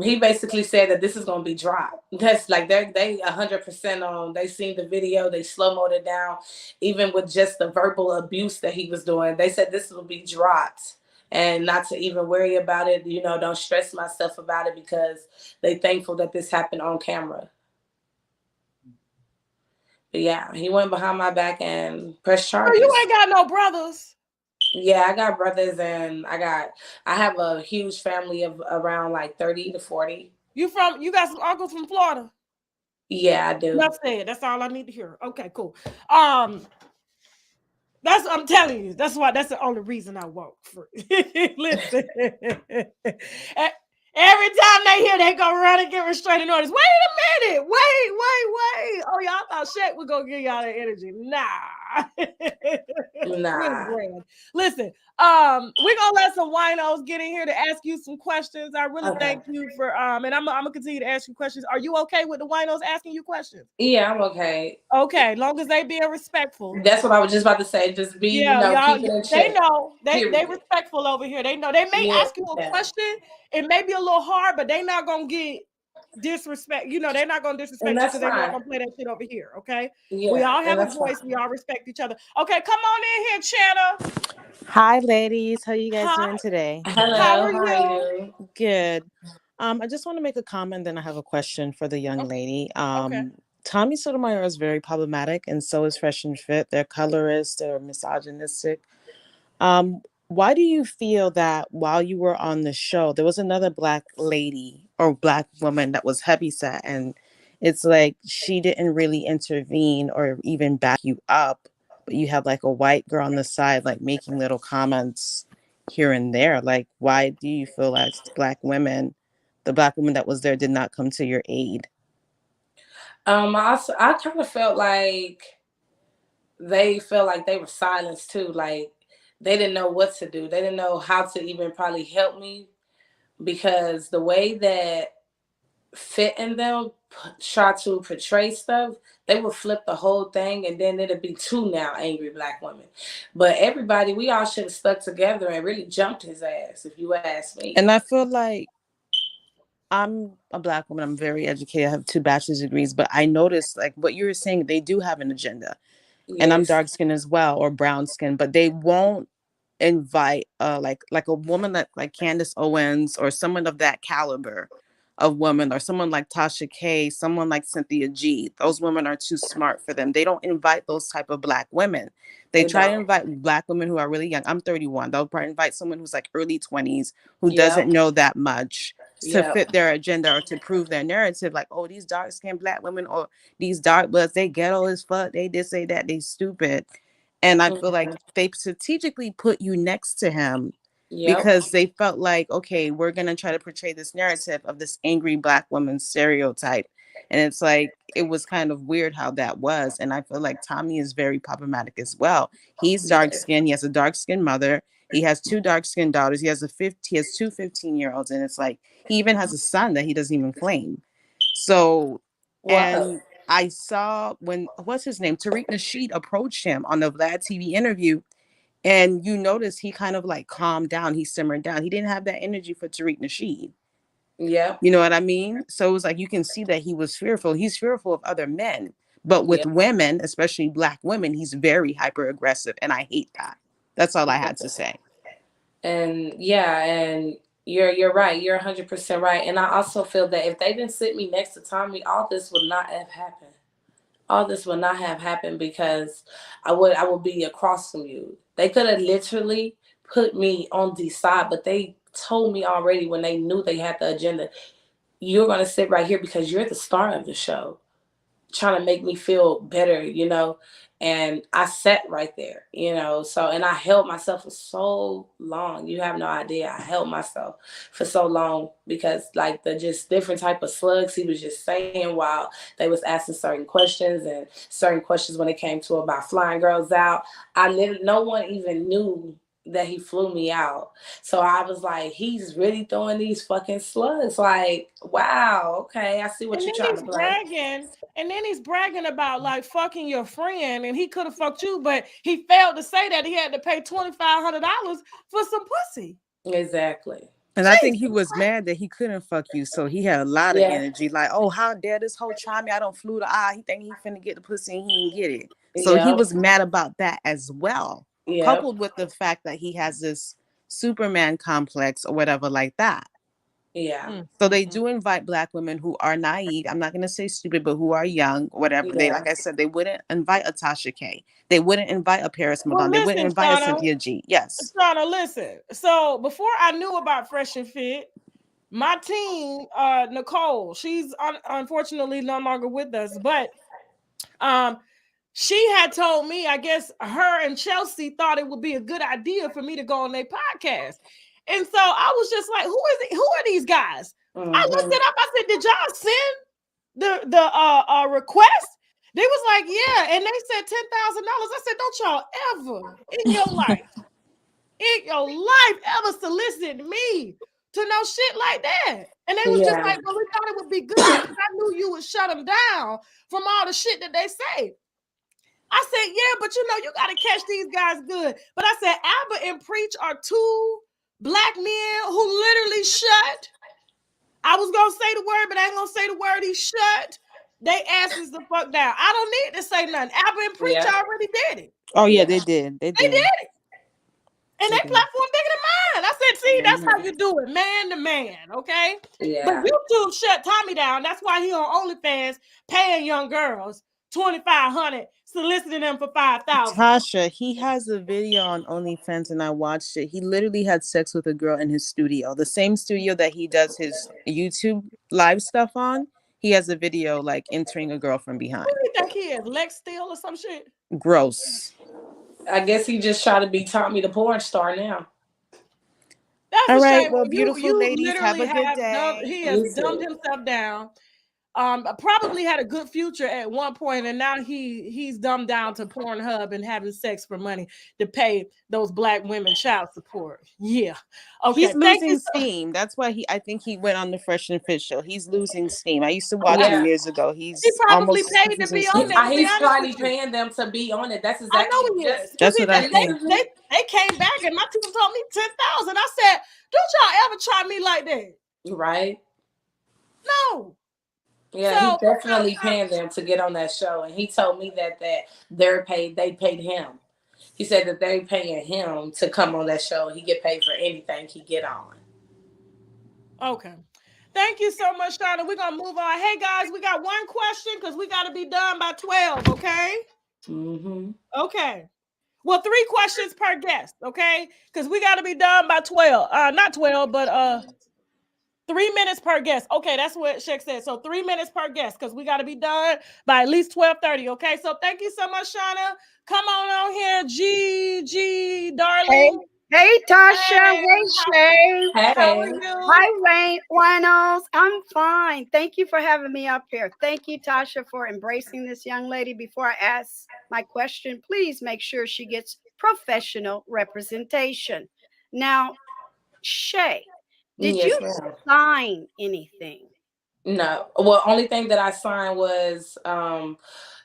Speaker 2: he basically said that this is gonna be dropped. That's like they 100% on. They seen the video, they slow-moed it down, even with just the verbal abuse that he was doing. They said this will be dropped, and not to even worry about it. Don't stress myself about it because they thankful that this happened on camera. But yeah, he went behind my back and pressed charges.
Speaker 1: Oh, you ain't got no brothers.
Speaker 2: Yeah, I got brothers, and I have a huge family of around like 30 to 40.
Speaker 1: You got some uncles from Florida?
Speaker 2: Yeah, I do.
Speaker 1: Enough said. That's all I need to hear. Okay, cool. I'm telling you, that's the only reason I walk free. Listen. Every time they hear, they go run and get restraining orders. Wait a minute. Wait. Oh, y'all thought Shay was going to give y'all that energy. Nah. Listen, we're going to let some winos get in here to ask you some questions. I really thank you for, and I'm going to continue to ask you questions. Are you okay with the winos asking you questions?
Speaker 2: Yeah, I'm okay.
Speaker 1: Okay, long as they being respectful.
Speaker 2: That's what I was just about to say. Just be,
Speaker 1: y'all,
Speaker 2: keep it in check.
Speaker 1: They know. They respectful over here. They know. They may ask you a question. It may be a little hard, but they not going to get disrespect. They're not going to disrespect you because they're not going to play that shit over here, okay? Yeah, we all have a voice. Fine. We all respect each other. Okay, come on in here, Channa.
Speaker 3: Hi, ladies. How you guys doing today?
Speaker 2: Hello.
Speaker 1: How are you?
Speaker 3: Good. I just want to make a comment, then I have a question for the young
Speaker 1: Okay.
Speaker 3: lady.
Speaker 1: Okay.
Speaker 3: Tommy Sotomayor is very problematic, and so is Fresh and Fit. They're colorist, they're misogynistic. Why do you feel that while you were on the show, there was another black lady or black woman that was heavyset, and it's like she didn't really intervene or even back you up, but you have like a white girl on the side, like making little comments here and there. Like, why do you feel like black women, the black woman that was there, did not come to your aid?
Speaker 2: I kind of felt like they felt like they were silenced too. Like they didn't know what to do. They didn't know how to even probably help me because the way that Fit in them try to portray stuff, they would flip the whole thing and then it'd be two now angry black women. But everybody, we all should have stuck together and really jumped his ass, if you ask me.
Speaker 3: And I feel like I'm a black woman. I'm very educated. I have two bachelor's degrees, but I noticed like what you were saying, they do have an agenda. And I'm
Speaker 2: Yes,
Speaker 3: dark skinned as well, or brown skin, but they won't invite like a woman like Candace Owens or someone of that caliber of woman, or someone like Tasha K, someone like Cynthia G. Those women are too smart for them. They don't invite those type of black women. They
Speaker 2: they
Speaker 3: try to
Speaker 2: don't.
Speaker 3: invite black women who are really young. I'm 31. They'll probably invite someone who's like early 20s who doesn't
Speaker 2: Yep,
Speaker 3: know that much to
Speaker 2: yep.
Speaker 3: fit their agenda or to prove their narrative. Like, oh, these dark skinned black women or these dark bloods, they ghetto as fuck. They just say that they stupid. And I feel like
Speaker 2: Mhm.
Speaker 3: they strategically put you next to him
Speaker 2: Yep,
Speaker 3: because they felt like, okay, we're going to try to portray this narrative of this angry black woman stereotype. And it's like, it was kind of weird how that was. And I feel like Tommy is very problematic as well. He's dark
Speaker 2: yes,
Speaker 3: skinned. He has a dark skinned mother. He has two dark skinned daughters. He has two 15-year-olds. And it's like, he even has a son that he doesn't even claim. So,
Speaker 2: wow.
Speaker 3: and I saw when, what's his name? Tariq Nasheed approached him on the Vlad TV interview, and you notice he kind of like calmed down. He simmered down. He didn't have that energy for Tariq Nasheed.
Speaker 2: Yep,
Speaker 3: You know what I mean? So it was like you can see that he was fearful. He's fearful of other men. But with
Speaker 2: yep.
Speaker 3: women, especially black women, he's very hyper aggressive. And I hate that. That's all I had to say.
Speaker 2: And yeah, and you're right. You're 100% right. And I also feel that if they didn't sit me next to Tommy, all this would not have happened. All this would not have happened because I would be across from you. They could have literally put me on the side, but they told me already when they knew they had the agenda, you're gonna sit right here because you're the star of the show, trying to make me feel better, and I sat right there, so, and I held myself for so long. You have no idea. I held myself for so long because like the just different type of slugs he was just saying while they was asking certain questions, and certain questions when it came to about flying girls out. I literally, no one even knew that he flew me out. So I was like, he's really throwing these fucking slugs. Like, wow, okay, I see what
Speaker 1: And
Speaker 2: you're
Speaker 1: then
Speaker 2: trying to
Speaker 1: he's
Speaker 2: play.
Speaker 1: bragging, about like fucking your friend, and he could have fucked you, but he failed to say that he had to pay $2,500 for some pussy.
Speaker 2: Exactly.
Speaker 3: And I think he
Speaker 1: Jesus
Speaker 3: was
Speaker 1: Christ.
Speaker 3: mad that he couldn't fuck you. So he had a lot of
Speaker 2: Yeah.
Speaker 3: energy. Like, oh, how dare this whole try me? I don't flew the eye. He think he finna get the pussy and he didn't get it. So he
Speaker 2: Yep.
Speaker 3: was mad about that as well.
Speaker 2: Yep.
Speaker 3: Coupled with the fact that he has this Superman complex or whatever like that.
Speaker 2: Yeah.
Speaker 3: So they
Speaker 1: Mm.
Speaker 3: do invite black women who are naive. I'm not gonna say stupid, but who are young, whatever. They,
Speaker 2: Yeah.
Speaker 3: like I said, they wouldn't invite a Tasha K. They wouldn't invite a Paris
Speaker 1: Well,
Speaker 3: Madonna. They wouldn't
Speaker 1: listen,
Speaker 3: invite a Cynthia G. Yes.
Speaker 1: Listen. So before I knew about Fresh and Fit, my team, Nicole, she's unfortunately no longer with us, but um, she had told me, I guess her and Chelsea thought it would be a good idea for me to go on their podcast. And so I was just like, who is it? Who are these guys? I looked
Speaker 2: Mm-hmm.
Speaker 1: it up. I said, did y'all send the request? They was like, yeah, and they said $10,000. I said, don't y'all ever in your life ever solicit me to no shit like that. And they was just
Speaker 2: Yeah.
Speaker 1: like, well, we thought it would be good because I knew you would shut them down from all the shit that they say. I said, yeah, but you got to catch these guys good. But I said, Albert and Preach are two black men who literally shut. I was going to say the word, but I ain't going to say the word. He shut. They asses the fuck down. I don't need to say nothing. Albert and Preach
Speaker 2: Yeah.
Speaker 1: already did it.
Speaker 3: Oh yeah,
Speaker 2: Yeah.
Speaker 3: they did. They
Speaker 1: They
Speaker 3: did.
Speaker 1: did it. And
Speaker 3: They
Speaker 1: that
Speaker 3: did.
Speaker 1: platform bigger than mine. I said, see, That's how you do it, man to man, okay?
Speaker 2: Yeah.
Speaker 1: But YouTube shut Tommy down. That's why he on OnlyFans paying young girls $2,500, soliciting them for $5,000.
Speaker 3: Tasha, he has a video on OnlyFans and I watched it. He literally had sex with a girl in his studio, the same studio that he does his YouTube live stuff on. He has a video like entering a girl from behind.
Speaker 1: Who do you think he is? Lex Steele or some shit?
Speaker 3: Gross.
Speaker 2: I guess he just tried to be Tommy the porn star now.
Speaker 1: That's
Speaker 3: all
Speaker 1: a
Speaker 3: right.
Speaker 1: shame.
Speaker 3: Well, beautiful ladies, have a good day.
Speaker 1: He has dumbed himself down. Probably had a good future at one point, and now he's dumbed down to Pornhub and having sex for money to pay those black women child support. Yeah, okay.
Speaker 3: He's losing steam. That's why I think he went on the Fresh and Fit show. He's losing steam. I used to watch him years ago. He
Speaker 1: probably paid to be on there.
Speaker 2: He's probably paying them to be on it. That's exactly.
Speaker 1: I know he is.
Speaker 3: That's what I think.
Speaker 1: They came back and my team told me 10,000. I said, "Don't y'all ever try me like that?"
Speaker 2: Right?
Speaker 1: No.
Speaker 2: Yeah, he's definitely paying them to get on that show, and he told me that they paid him. He said that they paying him to come on that show. He get paid for anything he get on.
Speaker 1: Okay. Thank you so much, Shauna. We're gonna move on. Hey guys, we got one question because we got to be done by 12. Okay. Okay. Well, 3 questions per guest. Okay, because we got to be done by 12. Not 12, but 3 minutes per guest. Okay, that's what Shay said. So 3 minutes per guest because we got to be done by at least 12:30. Okay, so thank you so much, Shauna. Come on here, G, darling.
Speaker 4: Hey, Tasha. Hey, Shay.
Speaker 2: Hey.
Speaker 1: How are you?
Speaker 4: Hi, Winos. I'm fine. Thank you for having me up here. Thank you, Tasha, for embracing this young lady. Before I ask my question, please make sure she gets professional representation. Now, Shay, did you sign anything?
Speaker 2: No. Well, only thing that I signed was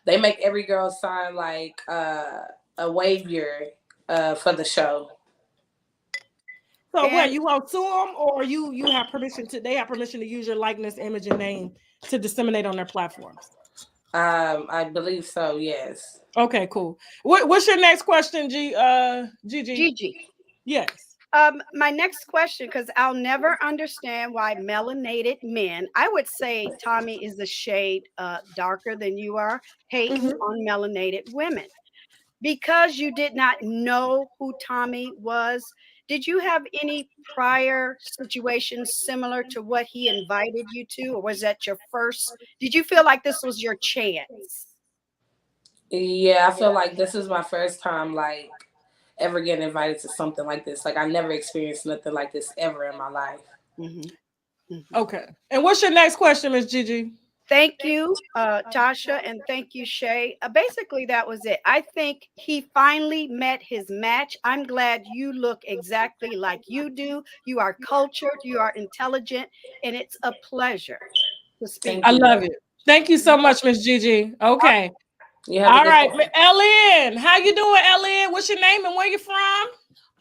Speaker 2: they make every girl sign like a waiver for the show.
Speaker 1: So what, you won't sue them, or you have permission to? They have permission to use your likeness, image, and name to disseminate on their platforms.
Speaker 2: I believe so. Yes.
Speaker 1: Okay, cool. What's your next question, Gigi? Yes.
Speaker 4: My next question, because I'll never understand why melanated men, I would say Tommy is a shade darker than you are, hate on melanated women. Because you did not know who Tommy was, did you have any prior situations similar to what he invited you to, or was that your first? Did you feel like this was your chance?
Speaker 2: Yeah, I feel like this is my first time like ever getting invited to something like this. Like I never experienced nothing like this ever in my life.
Speaker 1: Okay. And what's your next question, Ms. Gigi?
Speaker 4: Thank you, Tasha, and thank you, Shay. Basically, that was it. I think he finally met his match. I'm glad you look exactly like you do. You are cultured, you are intelligent, and it's a pleasure to speak.
Speaker 1: I love it. Thank you so much, Ms. Gigi. Okay. All right. Ellen, how you doing, Ellen? What's your name and where you from?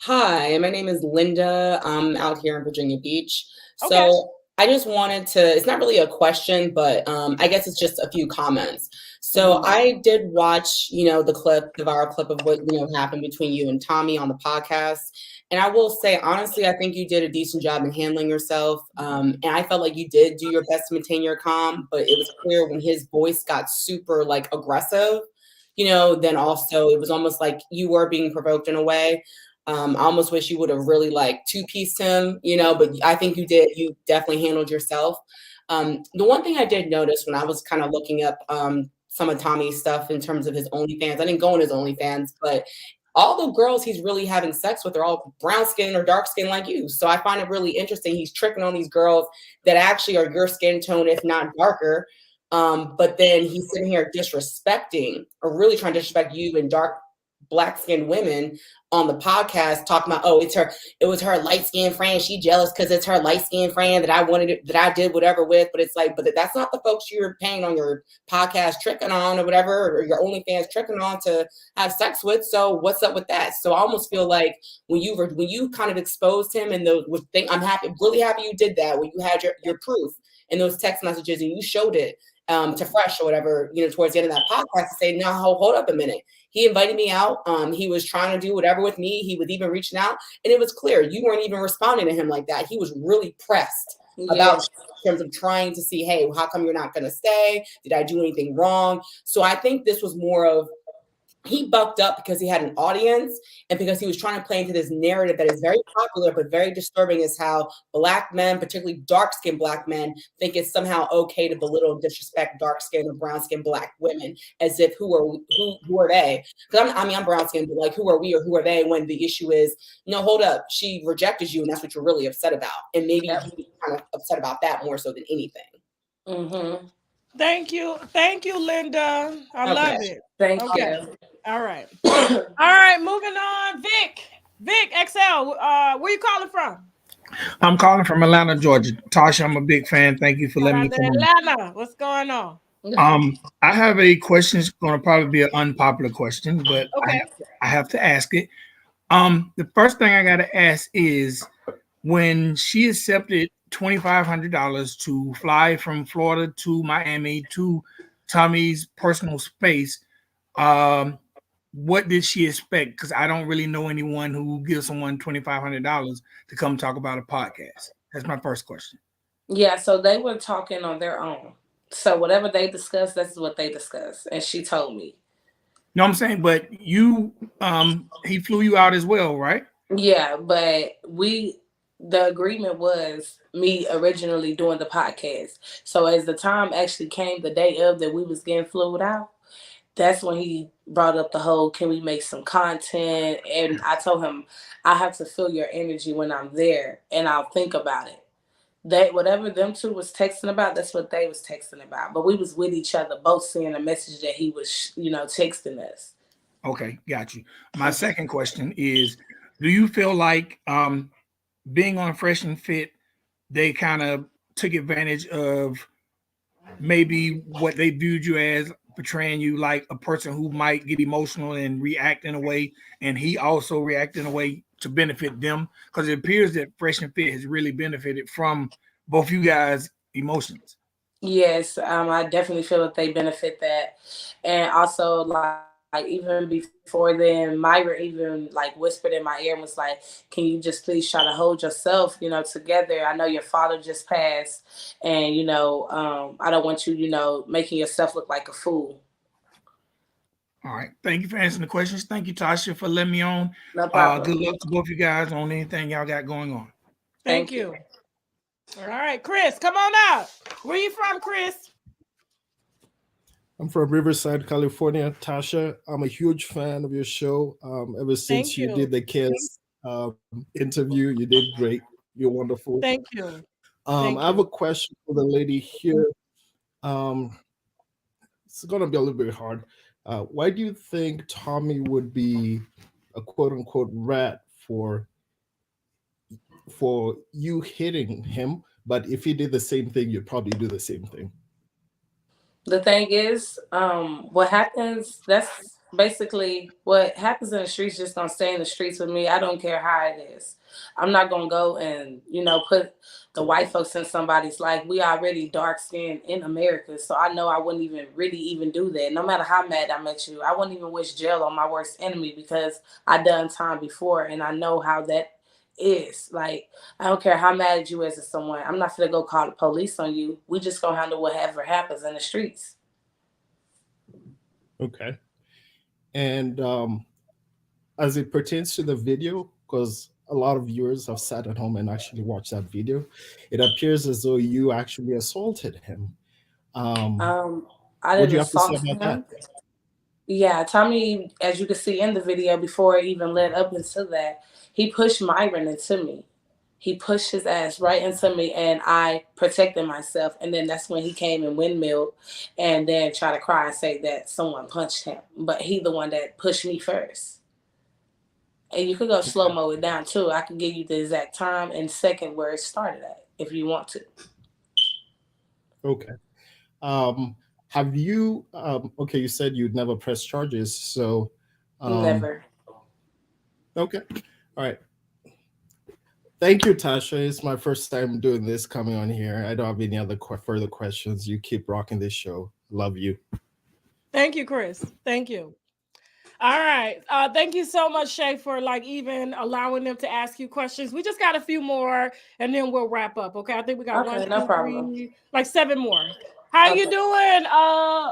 Speaker 5: Hi, my name is Linda. I'm out here in Virginia Beach. So I just wanted to, it's not really a question, but I guess it's just a few comments. So I did watch, the viral clip of what, happened between you and Tommy on the podcast. And I will say, honestly, I think you did a decent job in handling yourself. And I felt like you did do your best to maintain your calm, but it was clear when his voice got super aggressive, then also it was almost like you were being provoked in a way. I almost wish you would have really two-pieced him, but I think you did. You definitely handled yourself. The one thing I did notice when I was kind of looking up some of Tommy's stuff in terms of his OnlyFans, I didn't go on his OnlyFans, but all the girls he's really having sex with are all brown skin or dark skin like you. So I find it really interesting. He's tricking on these girls that actually are your skin tone, if not darker. But then he's sitting here disrespecting or really trying to disrespect you and black skinned women on the podcast, talking about, it was her light skinned friend. She jealous because it's her light skinned friend that I did whatever with. But it's but that's not the folks you're paying on your podcast tricking on or whatever, or your OnlyFans tricking on to have sex with. So what's up with that? So I almost feel like when you kind of exposed him and I'm really happy you did that when you had your proof in those text messages and you showed it. to Fresh or whatever, towards the end of that podcast to say, no, hold up a minute. He invited me out. He was trying to do whatever with me. He was even reaching out, and it was clear you weren't even responding to him like that. He was really pressed about in terms of trying to see, hey, how come you're not going to stay? Did I do anything wrong? So I think this was more of, he bucked up because he had an audience and because he was trying to play into this narrative that is very popular but very disturbing, is how Black men, particularly dark-skinned Black men, think it's somehow okay to belittle and disrespect dark-skinned or brown-skinned Black women, as if who are they? Because I'm brown-skinned, but like, who are we or who are they, when the issue is, no, hold up, she rejected you and that's what you're really upset about. And maybe he's kind of upset about that more so than anything.
Speaker 2: Mm-hmm.
Speaker 1: Thank you, Linda. I love it.
Speaker 2: Thank you.
Speaker 1: All right. All right, moving on. Vic XL, where you calling from?
Speaker 6: I'm calling from Atlanta, Georgia. Tasha, I'm a big fan. Thank you for letting me come on.
Speaker 1: Atlanta, what's going on?
Speaker 6: I have a question. It's going to probably be an unpopular question, but I have to ask it. The first thing I got to ask is, when she accepted $2,500 to fly from Florida to Miami to Tommy's personal space, what did she expect? Because I don't really know anyone who gives someone $2,500 to come talk about a podcast. That's my first question.
Speaker 2: Yeah, so they were talking on their own. So whatever they discussed, that's what they discussed. And she told me.
Speaker 6: No, I'm saying, but you, he flew you out as well, right?
Speaker 2: Yeah, but the agreement was me originally doing the podcast. So as the time actually came, the day of that we was getting flew out, that's when he brought up the whole, can we make some content? And I told him, I have to feel your energy when I'm there and I'll think about it. Whatever them two was texting about, that's what they was texting about. But we was with each other, both seeing a message that he was, texting us.
Speaker 6: Okay, got you. My second question is, do you feel like being on Fresh and Fit, they kind of took advantage of maybe what they viewed you as, portraying you like a person who might get emotional and react in a way, and he also reacted in a way to benefit them? Because it appears that Fresh and Fit has really benefited from both you guys' emotions.
Speaker 2: Yes, I definitely feel that they benefit that. And also, like even before then, Myra even like whispered in my ear and was like, can you just please try to hold yourself, together? I know your father just passed, and I don't want you, making yourself look like a fool.
Speaker 6: All right. Thank you for answering the questions. Thank you, Tasha, for letting me on.
Speaker 2: No problem.
Speaker 6: Good luck to both you guys on anything y'all got going on.
Speaker 1: Thank you. All right, Chris, come on out. Where you from, Chris?
Speaker 7: I'm from Riverside, California. Tasha, I'm a huge fan of your show. Ever since you did the kids interview, you did great. You're wonderful.
Speaker 1: Thank you.
Speaker 7: I have a question for the lady here. It's going to be a little bit hard. Why do you think Tommy would be a quote unquote rat for you hitting him? But if he did the same thing, you'd probably do the same thing.
Speaker 2: The thing is, what happens, that's basically what happens in the streets, just gonna stay in the streets with me. I don't care how it is. I'm not gonna go and, put the white folks in somebody's life. We already dark skinned in America. So I know I wouldn't even do that. No matter how mad I'm at you, I wouldn't even wish jail on my worst enemy, because I done time before and I know how that is. Like, I don't care how mad at you is at someone. I'm not gonna go call the police on you. We just gonna handle whatever happens in the streets.
Speaker 7: Okay. And as it pertains to the video, because a lot of viewers have sat at home and actually watched that video, it appears as though you actually assaulted him.
Speaker 2: I
Speaker 7: What do you
Speaker 2: didn't
Speaker 7: have to say
Speaker 2: assault
Speaker 7: about
Speaker 2: him.
Speaker 7: that?
Speaker 2: Yeah, Tommy, as you can see in the video, before it even led up into that, he pushed Myron into me. He pushed his ass right into me, and I protected myself. And then that's when he came and windmilled and then tried to cry and say that someone punched him. But he the one that pushed me first. And you could go slow-mo it down, too. I can give you the exact time and second where it started at, if you want to.
Speaker 7: Okay. Have you, okay, you said you'd never press charges, so.
Speaker 2: Never.
Speaker 7: Okay. All right. Thank you, Tasha. It's my first time doing this, coming on here. I don't have any other further questions. You keep rocking this show. Love you.
Speaker 1: Thank you, Chris. Thank you. All right. Thank you so much, Shay, for like even allowing them to ask you questions. We just got a few more and then we'll wrap up. Okay. I think we got
Speaker 2: Okay, no problem.
Speaker 1: like 7 more. How
Speaker 2: Okay.
Speaker 1: you doing?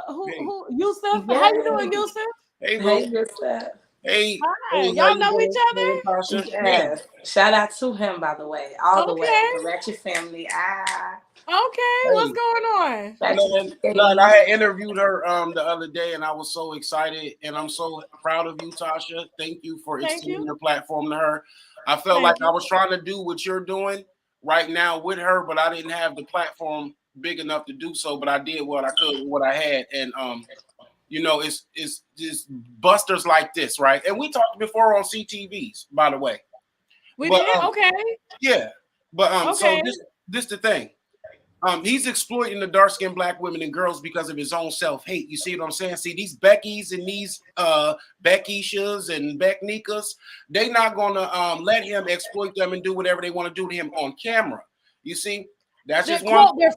Speaker 1: Who Yusuf? How you doing,
Speaker 2: Yay.
Speaker 1: Yusuf?
Speaker 8: Hey, bro.
Speaker 2: Hey, Yusuf.
Speaker 8: Hey,
Speaker 1: Hi.
Speaker 8: hey, how
Speaker 1: Y'all
Speaker 8: you
Speaker 1: know each
Speaker 8: doing? Hey,
Speaker 1: other?
Speaker 8: Tasha. Yeah.
Speaker 2: Yes. Shout out to him, by the way. All the way.
Speaker 1: Okay.
Speaker 2: The Ratchet family.
Speaker 1: Okay. What's
Speaker 8: Hey,
Speaker 1: going on?
Speaker 2: Ratchet
Speaker 8: no, and I
Speaker 2: Daddy.
Speaker 8: had interviewed her the other day, and I was so excited, and I'm so proud of you, Tasha. Thank you for
Speaker 1: Thank
Speaker 8: extending
Speaker 1: you.
Speaker 8: your platform to her. I felt like
Speaker 1: Thank
Speaker 8: I
Speaker 1: you.
Speaker 8: was trying to do what you're doing right now with her, but I didn't have the platform big enough to do so. But I did what I could with what I had, and it's just busters like this, right? And we talked before on CTVs, by the way.
Speaker 1: We
Speaker 8: But
Speaker 1: did? Okay.
Speaker 8: yeah, but so
Speaker 1: Okay.
Speaker 8: this the thing. He's exploiting the dark-skinned black women and girls because of his own self-hate. You see what I'm saying? See, these Beckys and these Beckishas and Becknikas, they not gonna let him exploit them and do whatever they want to do to him on camera. You see, that's just one.
Speaker 1: Their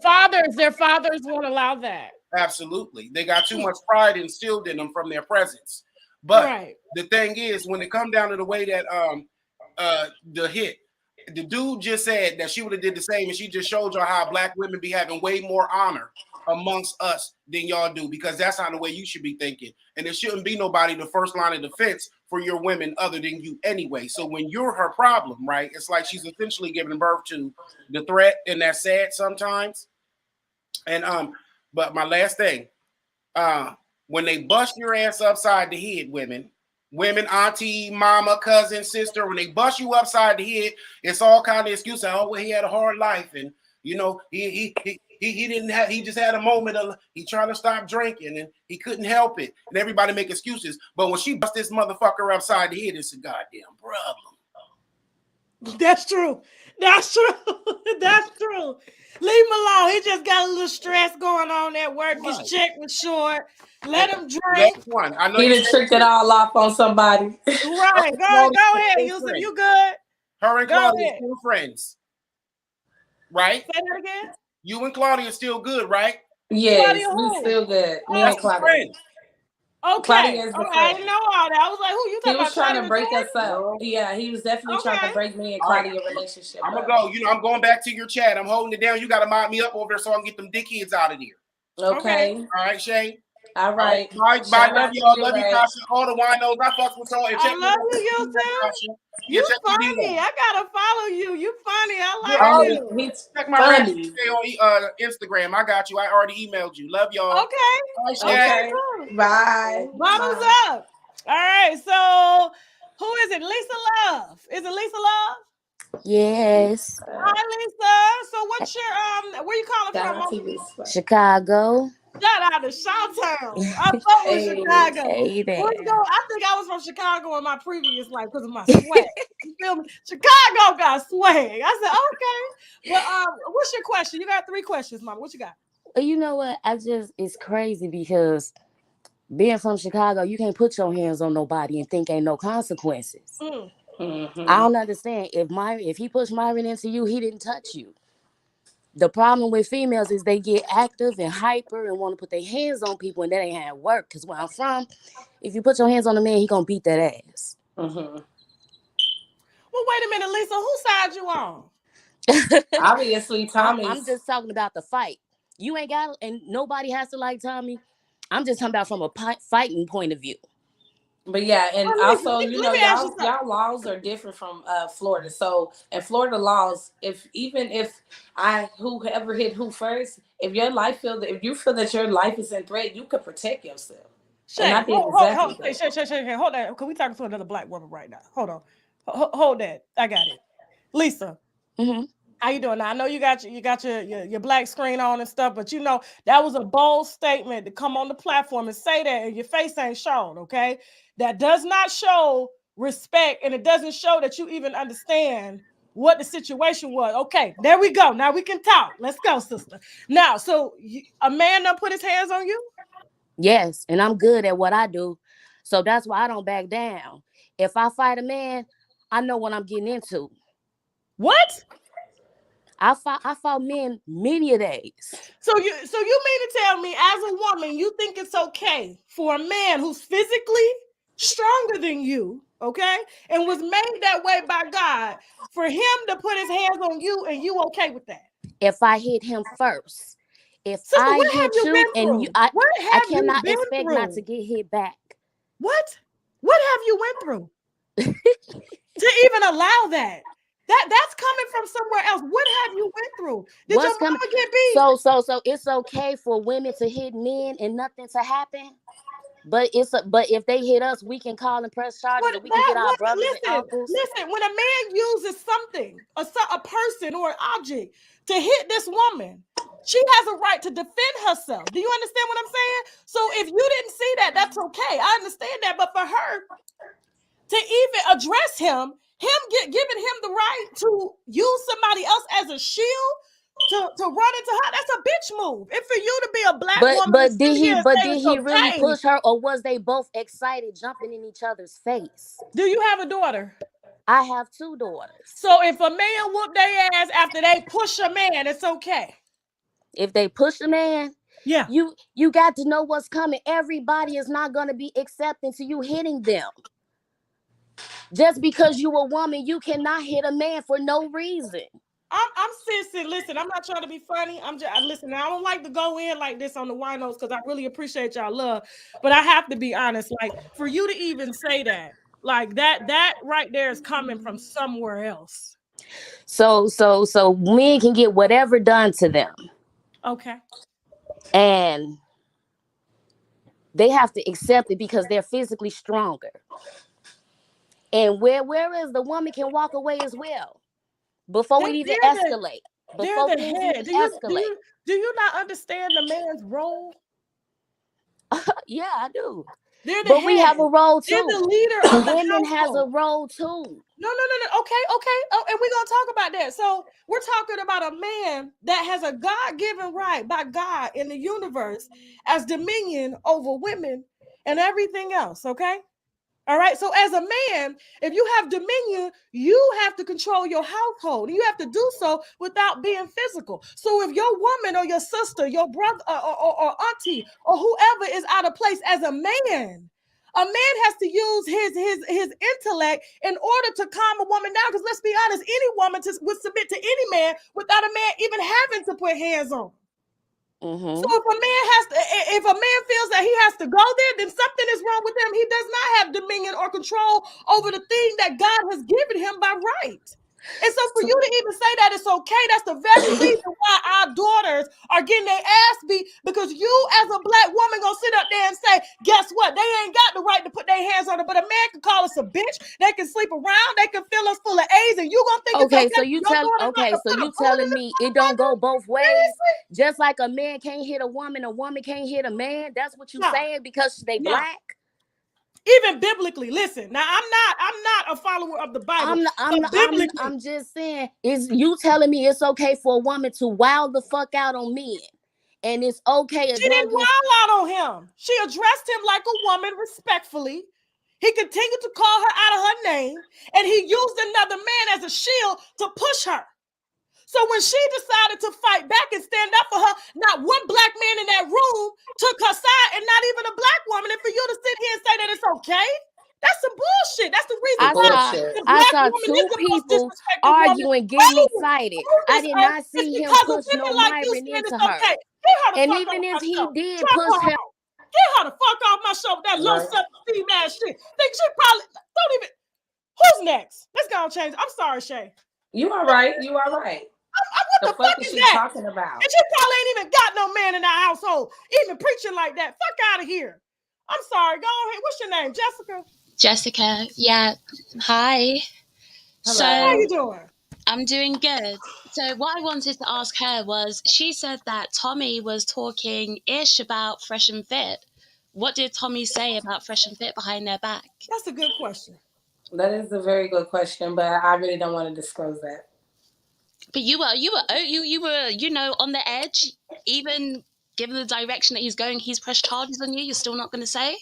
Speaker 1: fathers won't allow that.
Speaker 8: Absolutely. They got too much pride instilled in them from their presence. But
Speaker 1: Right.
Speaker 8: the thing is, when it come down to the way that the hit, the dude just said that she would have did the same, and she just showed y'all how black women be having way more honor amongst us than y'all do, because that's not the way you should be thinking. And there shouldn't be nobody the first line of defense for your women other than you anyway. So when you're her problem, right, it's like she's essentially giving birth to the threat, and that's sad sometimes. And but my last thing, when they bust your ass upside the head, women, auntie, mama, cousin, sister, when they bust you upside the head, it's all kind of excuses. Oh, well, he had a hard life, and he didn't have. He just had a moment of he trying to stop drinking, and he couldn't help it. And everybody make excuses. But when she bust this motherfucker upside the head, it's a goddamn problem.
Speaker 1: That's true. That's true. That's true. Leave him alone. He just got a little stress going on at work.
Speaker 8: Right.
Speaker 1: His check was short. Let him drink.
Speaker 8: That's one. I know
Speaker 2: He done tricked it all off on somebody.
Speaker 1: Right. Go ahead, Yusuf. You good?
Speaker 8: Her and
Speaker 1: Go
Speaker 8: Claudia
Speaker 1: ahead.
Speaker 8: still friends, right?
Speaker 1: Say that again.
Speaker 8: You and Claudia still good, right?
Speaker 2: Yes,
Speaker 1: Claudia
Speaker 2: we
Speaker 1: who?
Speaker 2: still good. Me
Speaker 8: That's
Speaker 2: and
Speaker 8: the
Speaker 2: Claudia.
Speaker 8: friend.
Speaker 1: Okay.
Speaker 2: Claudia is the
Speaker 1: I
Speaker 2: friend.
Speaker 1: didn't know all that. I was like, who you
Speaker 2: He
Speaker 1: talking
Speaker 2: was
Speaker 1: about?
Speaker 2: trying to
Speaker 1: Claudia
Speaker 2: break
Speaker 1: Jordan?
Speaker 2: us up.
Speaker 8: No.
Speaker 2: Yeah, he was definitely trying to
Speaker 1: Okay.
Speaker 2: break me and
Speaker 8: All right.
Speaker 2: Claudia relationship
Speaker 8: I'm
Speaker 2: up.
Speaker 8: gonna go. I'm going back to your chat. I'm holding it down. You gotta mod me up over there so I can get them dickheads out of here.
Speaker 2: Okay.
Speaker 8: All right, Shay.
Speaker 2: All right.
Speaker 8: Bye.
Speaker 2: Shout
Speaker 8: Love
Speaker 2: out
Speaker 8: y'all.
Speaker 2: to you,
Speaker 8: Love you,
Speaker 2: Ray.
Speaker 8: Tasha. All the winos. I fucks with y'all. And check
Speaker 1: I
Speaker 8: me
Speaker 1: love
Speaker 8: out.
Speaker 1: you, Yusuf. You
Speaker 8: check me
Speaker 1: funny. I gotta follow you. You funny. I like
Speaker 2: Oh,
Speaker 1: you.
Speaker 2: he's
Speaker 8: Check my rap
Speaker 2: funny.
Speaker 8: on Instagram. I got you. I already emailed you. Love y'all.
Speaker 1: Okay.
Speaker 8: Bye, Shay.
Speaker 2: Okay. Bye.
Speaker 1: Bottoms
Speaker 2: Bye.
Speaker 1: up. All right. So who is it? Lisa Love. Is it Lisa Love?
Speaker 9: Yes.
Speaker 1: Hi, Lisa. So what's your where you calling
Speaker 2: Shout
Speaker 1: from?
Speaker 2: out to you.
Speaker 9: Chicago.
Speaker 1: Shout out to Chi-Town. I fuck with
Speaker 2: Hey.
Speaker 1: Chicago.
Speaker 9: Hey there.
Speaker 1: I think I was from Chicago in my previous life because of my swag. You feel me? Chicago got swag. I said, okay. But what's your question? You got 3 questions, Mama. What you got?
Speaker 9: You know what? It's crazy because being from Chicago, you can't put your hands on nobody and think ain't no consequences.
Speaker 2: Mm-hmm.
Speaker 9: I don't understand. If he pushed Myron into you, he didn't touch you. The problem with females is they get active and hyper and want to put their hands on people, and that ain't how it work. Because where I'm from, if you put your hands on a man, he gonna beat that ass.
Speaker 2: Mm-hmm.
Speaker 1: Well, wait a minute, Lisa. Whose side you on?
Speaker 2: Obviously, Tommy's.
Speaker 9: I'm just talking about the fight. You ain't got, and nobody has to like Tommy. I'm just talking about from a fighting point of view.
Speaker 2: But yeah, and
Speaker 1: Well, Lisa,
Speaker 2: also,
Speaker 1: let me ask you something.
Speaker 2: y'all laws are different from Florida. So in Florida laws, if whoever hit who first, if you feel that your life is in threat, you could protect yourself.
Speaker 1: Shay,
Speaker 2: and I did
Speaker 1: hold,
Speaker 2: exactly
Speaker 1: Shay, hold on. Because we talking to another black woman right now. Hold on. Hold that. I got it. Lisa.
Speaker 9: Mm-hmm.
Speaker 1: How you doing? Now I know you got your black screen on and stuff, but you know that was a bold statement to come on the platform and say that, and your face ain't shown. Okay, that does not show respect, and it doesn't show that you even understand what the situation was. Okay, there we go. Now we can talk. Let's go, sister. Now, so a man done put his hands on you?
Speaker 9: Yes, and I'm good at what I do, so that's why I don't back down. If I fight a man, I know what I'm getting into.
Speaker 1: What?
Speaker 9: I fought men many a days.
Speaker 1: So you mean to tell me, as a woman, you think it's okay for a man who's physically stronger than you, okay, and was made that way by God, for him to put his hands on you, and you okay with that?
Speaker 9: If I hit him first, if
Speaker 1: Sister,
Speaker 9: I
Speaker 1: what have
Speaker 9: hit
Speaker 1: you
Speaker 9: you
Speaker 1: been
Speaker 9: and
Speaker 1: through?
Speaker 9: I
Speaker 1: What have you
Speaker 9: cannot
Speaker 1: been
Speaker 9: expect not to
Speaker 1: through?
Speaker 9: get hit back.
Speaker 1: What have you went through to even allow that? That's coming from somewhere else. What have you went through? Did your mama get beat?
Speaker 9: So it's okay for women to hit men and nothing to happen. But if they hit us, we can call and press charges, and we can get our brothers and uncles.
Speaker 1: Listen, when a man uses something, a person or an object to hit this woman, she has a right to defend herself. Do you understand what I'm saying? So if you didn't see that, that's okay. I understand that. But for her to even address him giving him the right to use somebody else as a shield to run into her, that's a bitch move. And for you to be a black woman,
Speaker 9: but did he
Speaker 1: okay,
Speaker 9: really push her, or was they both excited jumping in each other's face?
Speaker 1: Do you have a daughter?
Speaker 9: I have 2 daughters.
Speaker 1: So if a man whoop their ass after they push a man, it's okay.
Speaker 9: If they push a man,
Speaker 1: yeah,
Speaker 9: you got to know what's coming. Everybody is not going to be accepting to you hitting them. Just because you a woman, you cannot hit a man for no reason.
Speaker 1: I'm serious. Listen, I'm not trying to be funny. Listen, I don't like to go in like this on the winos because I really appreciate y'all love, but I have to be honest. Like, for you to even say that, like that right there is coming from somewhere else.
Speaker 9: So men can get whatever done to them.
Speaker 1: Okay.
Speaker 9: And they have to accept it because they're physically stronger. And whereas the woman can walk away as well before it even escalate. Before things even escalate.
Speaker 1: Do you not understand the man's role?
Speaker 9: Yeah, I do.
Speaker 1: But
Speaker 9: we have a role too.
Speaker 1: They're the leader of the
Speaker 9: women has
Speaker 1: household.
Speaker 9: a role too.
Speaker 1: No. Okay. Oh, and we're gonna talk about that. So we're talking about a man that has a God-given right by God in the universe as dominion over women and everything else. Okay. All right. So as a man, if you have dominion, you have to control your household. You have to do so without being physical. So if your woman or your sister, your brother or auntie or whoever is out of place as a man has to use his intellect in order to calm a woman down. Because let's be honest, any woman would submit to any man without a man even having to put hands on.
Speaker 9: Mm-hmm.
Speaker 1: So if a man feels that he has to go there, then something is wrong with him. He does not have dominion or control over the thing that God has given him by right. And so for you to even say that it's okay, that's the very reason why our daughters are getting their ass beat, because you as a black woman gonna sit up there and say, guess what? They ain't got the right to put their hands on it, but a man can call us a bitch. They can sleep around. They can fill us full of A's, and you gonna think it's okay?
Speaker 9: So you telling me it don't go both ways? Seriously? Just like a man can't hit a woman can't hit a man. That's what you're saying because they black.
Speaker 1: Even biblically, listen. Now, I'm not a follower of the Bible.
Speaker 9: I'm just saying, is you telling me it's okay for a woman to wild the fuck out on men, and it's okay?
Speaker 1: She didn't wild out on him. She addressed him like a woman respectfully. He continued to call her out of her name, and he used another man as a shield to push her. So when she decided to fight back and stand up for her, not one black man in that room took her side, and not even a black woman. And for you to sit here and say that it's okay, that's some bullshit. That's the reason why the black woman is the most disrespected
Speaker 9: arguing, getting excited. I did not see him push no Myron into her. And even if he did push her,
Speaker 1: get her the fuck off my show with that low self-esteem ass shit. Think she probably don't even. Who's next? Let's go and change. I'm sorry, Shay.
Speaker 2: You are right.
Speaker 1: What the fuck is
Speaker 2: she
Speaker 1: that?
Speaker 2: talking about?
Speaker 1: And she probably ain't even got no man in our household, even preaching like that. Fuck out of here. I'm sorry. Go ahead. What's your name? Jessica?
Speaker 10: Jessica. Yeah. Hi.
Speaker 1: Hello. So, how you doing?
Speaker 10: I'm doing good. So what I wanted to ask her was, she said that Tommy was talking ish about Fresh and Fit. What did Tommy say about Fresh and Fit behind their back?
Speaker 1: That's a good question.
Speaker 2: That is a very good question, but I really don't want to disclose that.
Speaker 10: But you were, on the edge, even given the direction that he's going. He's pressed charges on you. You're still not going to say?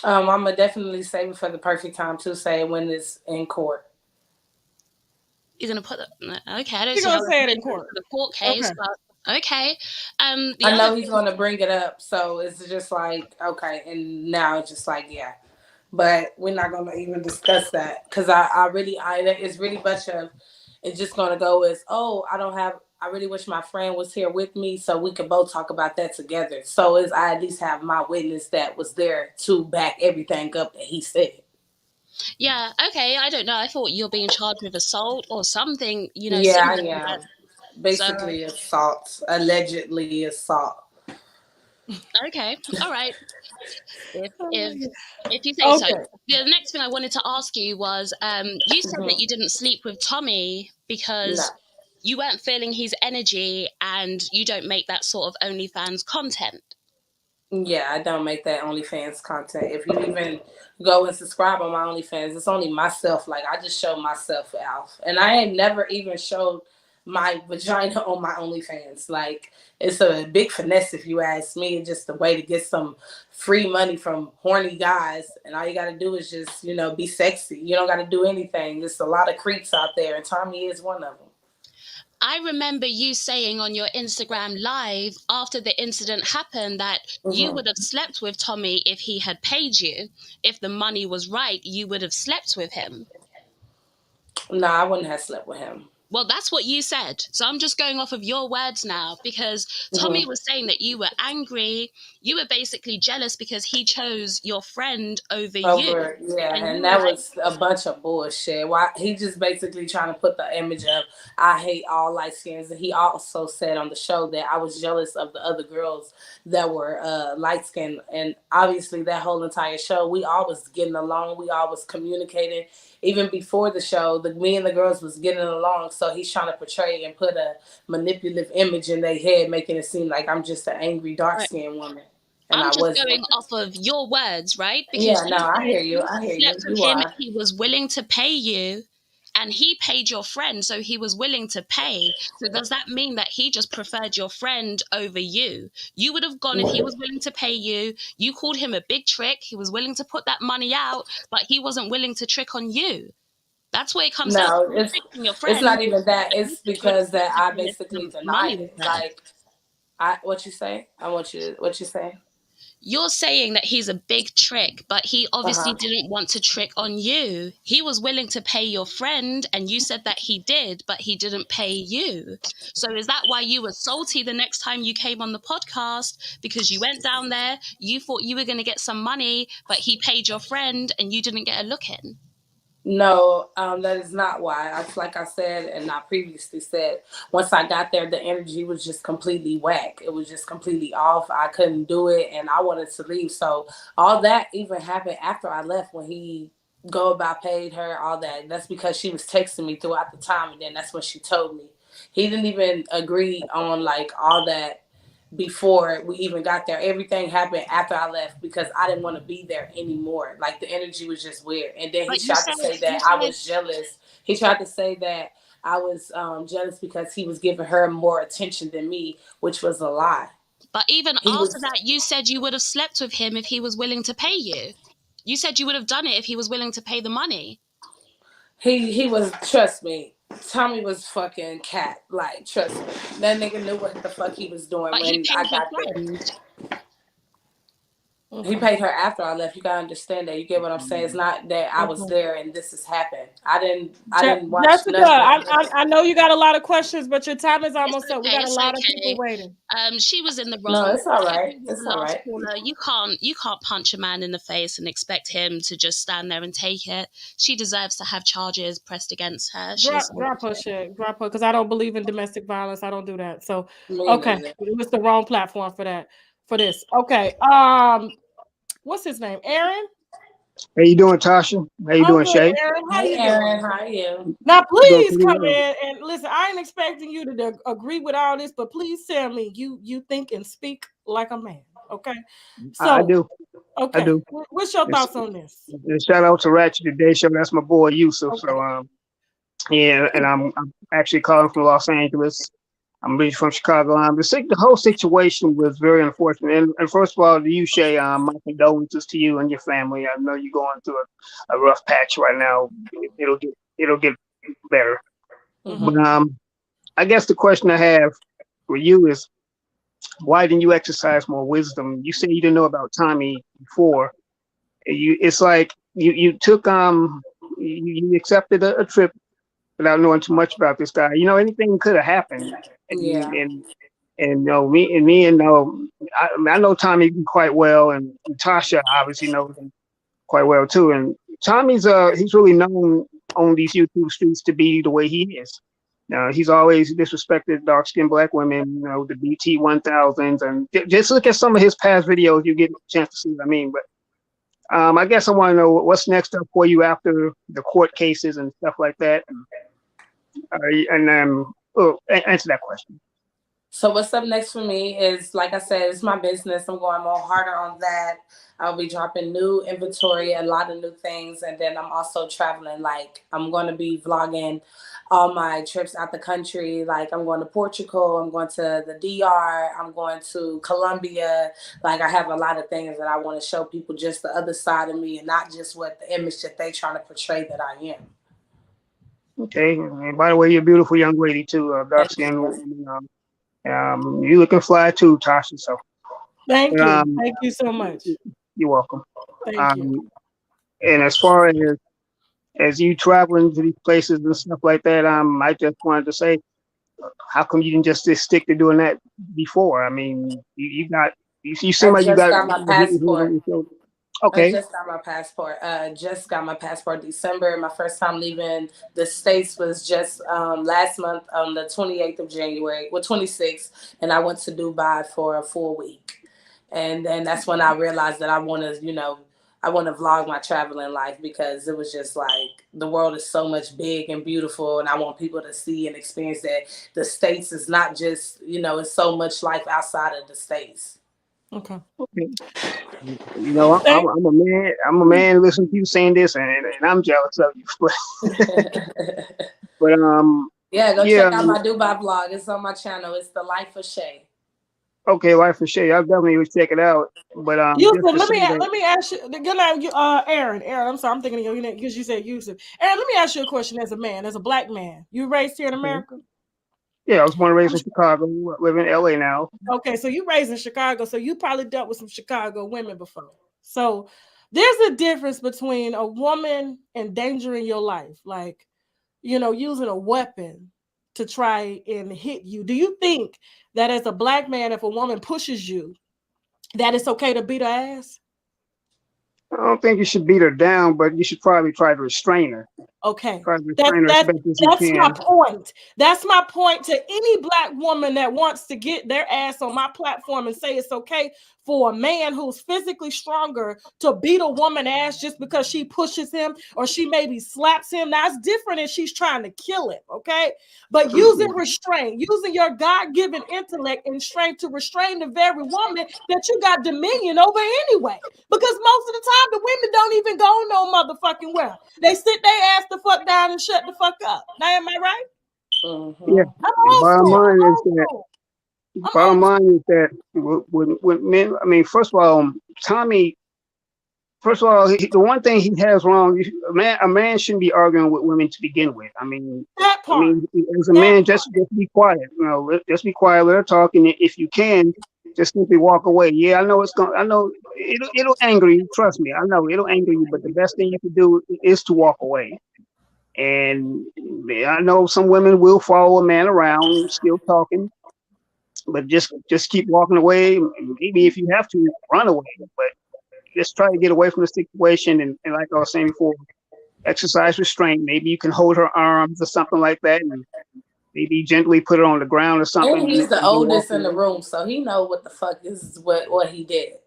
Speaker 2: I'm gonna definitely save it for the perfect time to say when it's in court.
Speaker 10: You're gonna put the okay. I don't
Speaker 1: He's
Speaker 10: see how
Speaker 1: gonna
Speaker 10: it's
Speaker 1: say it in
Speaker 10: related
Speaker 1: court.
Speaker 10: to the court case,
Speaker 1: Okay.
Speaker 10: but okay. The
Speaker 2: I
Speaker 10: other
Speaker 2: know he's
Speaker 10: thing,
Speaker 2: going to bring it up, so it's just like okay, and now it's just like yeah, but we're not going to even discuss that because it's really much of it's just going to go as oh I don't have I really wish my friend was here with me so we could both talk about that together. So as I at least have my witness that was there to back everything up that he said.
Speaker 10: yeah, okay. I don't know. I thought you're being charged with assault or something,
Speaker 2: Yeah, I
Speaker 10: similar to that.
Speaker 2: am.
Speaker 10: So
Speaker 2: Basically assault, allegedly assault.
Speaker 10: okay, all right. If you say so.
Speaker 1: Okay.
Speaker 10: The next thing I wanted to ask you was, you said that
Speaker 2: Mhm.
Speaker 10: you didn't sleep with Tommy
Speaker 2: No.
Speaker 10: because you weren't feeling his energy and you don't make that sort of OnlyFans content.
Speaker 2: Yeah, I don't make that OnlyFans content. If you even go and subscribe on my OnlyFans, it's only myself. Like I just show myself off, and I ain't never even showed my vagina on my OnlyFans. Like it's a big finesse, if you ask me. It's just a way to get some free money from horny guys, and all you got to do is just be sexy. You don't got to do anything. There's a lot of creeps out there, and Tommy is one of them.
Speaker 10: I remember you saying on your Instagram live after the incident happened that you
Speaker 2: Mm-hmm.
Speaker 10: would have slept with Tommy if he had paid you. If the money was right, you would have slept with him.
Speaker 2: No, I wouldn't have slept with him.
Speaker 10: Well, that's what you said. So I'm just going off of your words now because Tommy
Speaker 2: Mm-hmm.
Speaker 10: was saying that you were angry. You were basically jealous because he chose your friend over you.
Speaker 2: Over, yeah,
Speaker 10: And you
Speaker 2: and
Speaker 10: were
Speaker 2: that
Speaker 10: like,
Speaker 2: was a bunch of bullshit. Why he just basically trying to put the image of I hate all light skins, and he also said on the show that I was jealous of the other girls that were light skinned, and obviously that whole entire show we all was getting along, we all was communicating. Even before the show, me and the girls was getting along. So he's trying to portray and put a manipulative image in their head, making it seem like I'm just an angry dark
Speaker 10: right.
Speaker 2: skinned woman, and
Speaker 10: I'm
Speaker 2: I
Speaker 10: just
Speaker 2: wasn't.
Speaker 10: going off of your words, right? Because
Speaker 2: Yeah, no,
Speaker 10: you
Speaker 2: I
Speaker 10: said
Speaker 2: hear you.
Speaker 10: you
Speaker 2: I hear you.
Speaker 10: slept with
Speaker 2: You
Speaker 10: him if
Speaker 2: are.
Speaker 10: he was willing to pay you, and he paid your friend, so he was willing to pay. So does that mean that he just preferred your friend over you? You would have gone if he was willing to pay you. You called him a big trick. He was willing to put that money out, but he wasn't willing to trick on you. That's what it comes down to.
Speaker 2: No,
Speaker 10: You're tricking your
Speaker 2: it's
Speaker 10: friend,
Speaker 2: not even that.
Speaker 10: but you
Speaker 2: It's
Speaker 10: said you would
Speaker 2: because
Speaker 10: have
Speaker 2: that I
Speaker 10: slept with him if
Speaker 2: basically
Speaker 10: the money
Speaker 2: denied
Speaker 10: was
Speaker 2: it.
Speaker 10: there.
Speaker 2: Like what you say? I want you. What you say?
Speaker 10: You're saying that he's a big trick, but he
Speaker 2: Uh
Speaker 10: obviously
Speaker 2: huh.
Speaker 10: didn't want to trick on you. He was willing to pay your friend, and you said that he did, but he didn't pay you. So is that why you were salty the next time you came on the podcast? Because you went down there, you thought you were going to get some money, but he paid your friend and you didn't get a look in.
Speaker 2: No, that is not why. Like I said, and I previously said, once I got there, the energy was just completely whack. It was just completely off. I couldn't do it, and I wanted to leave. So all that even happened after I left when he go about paid her all that. That's because she was texting me throughout the time, and then that's when she told me. He didn't even agree on like all that before we even got there. Everything happened after I left because I didn't want to be there anymore. Like the energy was just weird. And then he
Speaker 10: But you
Speaker 2: tried to
Speaker 10: said,
Speaker 2: say
Speaker 10: you
Speaker 2: that I
Speaker 10: said,
Speaker 2: was jealous. He tried to say that I was jealous because he was giving her more attention than me, which was a lie.
Speaker 10: but even
Speaker 2: He
Speaker 10: after
Speaker 2: was
Speaker 10: that, you said you would have slept with him if he was willing to pay you. You said you would have done it if he was willing to pay the money.
Speaker 2: he was trust me. Tommy was fucking cat. Like, trust me. That nigga knew what the fuck he was doing
Speaker 10: But he
Speaker 2: when I
Speaker 10: paid your
Speaker 2: got there.
Speaker 10: friend.
Speaker 2: He paid her after I left. You gotta understand that. You get what I'm saying? It's not that I was there and this has happened. I didn't watch
Speaker 1: Jessica,
Speaker 2: nothing.
Speaker 1: I know you got a lot of questions, but your time is
Speaker 10: It's
Speaker 1: almost up. We
Speaker 10: okay.
Speaker 1: got a
Speaker 10: It's
Speaker 1: lot of people
Speaker 10: okay.
Speaker 1: waiting.
Speaker 10: She was in the
Speaker 2: No,
Speaker 10: wrong.
Speaker 2: it's all right.
Speaker 10: She was
Speaker 2: It's
Speaker 10: the
Speaker 2: all
Speaker 10: last
Speaker 2: right.
Speaker 10: caller. You can't punch a man in the face and expect him to just stand there and take it. She deserves to have charges pressed against her.
Speaker 1: Drop her shit. Drop her because I don't believe in domestic violence. I don't do that. So
Speaker 2: Me
Speaker 1: okay.
Speaker 2: neither.
Speaker 1: It was the wrong platform for that. For this. Okay. What's his name? Aaron?
Speaker 11: How you doing, Tasha? How you
Speaker 1: I'm
Speaker 11: doing,
Speaker 1: good,
Speaker 11: Shay?
Speaker 1: Aaron. How
Speaker 2: Hey
Speaker 1: you
Speaker 2: Aaron,
Speaker 1: doing?
Speaker 2: how are you?
Speaker 1: Now
Speaker 11: Doing
Speaker 1: please
Speaker 11: pretty
Speaker 1: come
Speaker 11: well.
Speaker 1: in and listen. I ain't expecting you to agree with all this, but please tell me you think and speak like a man. Okay.
Speaker 11: I
Speaker 1: So
Speaker 11: do. I
Speaker 1: okay.
Speaker 11: do.
Speaker 1: What's your
Speaker 11: It's,
Speaker 1: thoughts on this?
Speaker 11: shout out to Ratchet Today Show. That's my boy Yusuf.
Speaker 1: Okay.
Speaker 11: So yeah, and I'm actually calling from Los Angeles. I'm originally from Chicago. The whole situation was very unfortunate. And first of all, to you, Shay, my condolences to you and your family. I know you're going through a rough patch right now. It'll get better. But I guess the question I have for you is, why didn't you exercise more wisdom? You said you didn't know about Tommy before. It's like you took you accepted a trip without knowing too much about this guy. You know, anything could have happened. And you know, me and I know Tommy quite well, and Tasha obviously knows him quite well too. And Tommy's he's really known on these YouTube streets to be the way he is. He's always disrespected dark skinned black women, you know, the BT 1000s, and just look at some of his past videos, you get a chance to see what I mean. But I guess I want to know what's next up for you after the court cases and stuff like that. Answer that question.
Speaker 2: So what's up next for me is, like I said, it's my business. I'm going more harder on that. I'll be dropping new inventory, a lot of new things. And then I'm also traveling. Like, I'm going to be vlogging all my trips out the country. Like, I'm going to Portugal. I'm going to the DR. I'm going to Colombia. Like, I have a lot of things that I want to show people, just the other side of me and not just what the image that they trying to portray that I am.
Speaker 11: Okay. And by the way, you're a beautiful young lady too, dark skin. You looking fly too, Tasha. So
Speaker 1: thank you. Thank you so much.
Speaker 11: You're welcome.
Speaker 1: Thank you.
Speaker 11: And as far as you traveling to these places and stuff like that, I just wanted to say, how come you didn't just stick to doing that before? I mean, you seem like you got
Speaker 2: my passport.
Speaker 11: Okay.
Speaker 2: I just got my passport December. My first time leaving the States was just last month on the 28th of January, 26th, and I went to Dubai for a full week. And then that's when I realized that I want to vlog my traveling life, because it was just like, the world is so much big and beautiful, and I want people to see and experience that the States is not just, it's so much life outside of the States.
Speaker 1: Okay.
Speaker 11: You know, I'm a man. I'm a man. Listen to you saying this, and I'm jealous of you. But
Speaker 2: yeah, go check out my Dubai vlog. It's on my channel. It's The Life of Shay.
Speaker 11: Okay, Life of Shay. I'll definitely check it out. But
Speaker 1: let me ask you. Good night, Aaron. I'm sorry, I'm thinking of you because you said Yusuf. Aaron, let me ask you a question. As a man, as a black man, you raised here in America?
Speaker 11: Yeah, I was born and raised in Chicago. Live in LA now.
Speaker 1: Okay, so you raised in Chicago, so you probably dealt with some Chicago women before. So there's a difference between a woman endangering your life, like, using a weapon to try and hit you. Do you think that as a black man, if a woman pushes you, that it's okay to beat her ass?
Speaker 11: I don't think you should beat her down, but you should probably try to restrain her.
Speaker 1: Okay,
Speaker 11: that's
Speaker 1: my point. That's my point to any black woman that wants to get their ass on my platform and say it's okay for a man who's physically stronger to beat a woman ass just because she pushes him or she maybe slaps him. Now, it's different if she's trying to kill him, okay? But using restraint, using your God-given intellect and strength to restrain the very woman that you got dominion over anyway. Because most of the time, the women don't even go no motherfucking well. They sit their ass the fuck down and shut the fuck up. Now, am I right?
Speaker 11: Yeah. Bottom line is that with men, I mean, first of all, Tommy, the one thing he has wrong, a man shouldn't be arguing with women to begin with. I mean, as a man, just be quiet. Just be quiet. Let her talk, and if you can, just simply walk away. Yeah, I know it'll anger you. Trust me, I know it'll anger you. But the best thing you can do is to walk away. And I know some women will follow a man around, still talking, but just keep walking away. Maybe if you have to, run away, but just try to get away from the situation. And like I was saying before, exercise restraint. Maybe you can hold her arms or something like that, and maybe gently put her on the ground or something.
Speaker 2: And he's the oldest in the room, so he know what the fuck is what he did.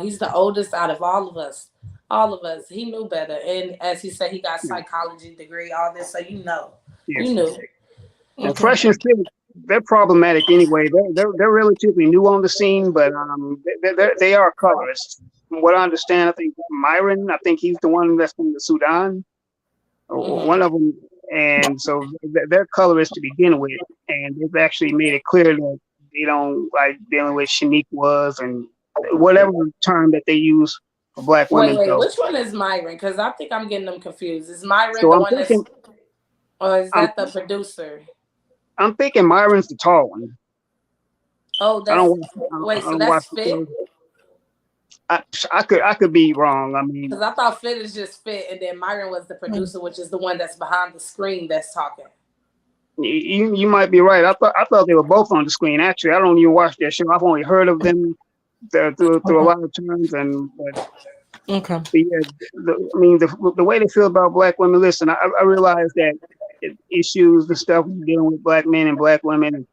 Speaker 2: He's the oldest out of all of us. All of us. He knew better. And as he said, he got psychology degree, all this. So you knew.
Speaker 11: And Fresh and Fit, they're problematic anyway. They're relatively new on the scene, but they are colorists. From what I understand, I think Myron, he's the one that's from the Sudan. One of them. And so they're colorists to begin with. And they've actually made it clear that they don't like dealing with Shaniquas and whatever term that they use. Black women.
Speaker 2: Wait, which one is Myron? Because I think I'm getting them confused. Is Myron the one that's Or is
Speaker 11: I'm
Speaker 2: that the producer?
Speaker 11: I'm thinking Myron's the tall one.
Speaker 2: Oh,
Speaker 11: I
Speaker 2: that's
Speaker 11: don't watch.
Speaker 2: wait.
Speaker 11: I
Speaker 2: So
Speaker 11: don't watch
Speaker 2: that's
Speaker 11: the
Speaker 2: Fit?
Speaker 11: show. I could be wrong. I mean,
Speaker 2: Because I thought Fit is just Fit, and then Myron was the producer, which is the one that's behind the screen that's talking.
Speaker 11: you might be right. I thought they were both on the screen. Actually, I don't even watch their show. I've only heard of them through a lot of times,
Speaker 1: Okay.
Speaker 11: but yeah, the way they feel about black women. Listen, I realize that issues, the stuff we're dealing with black men and black women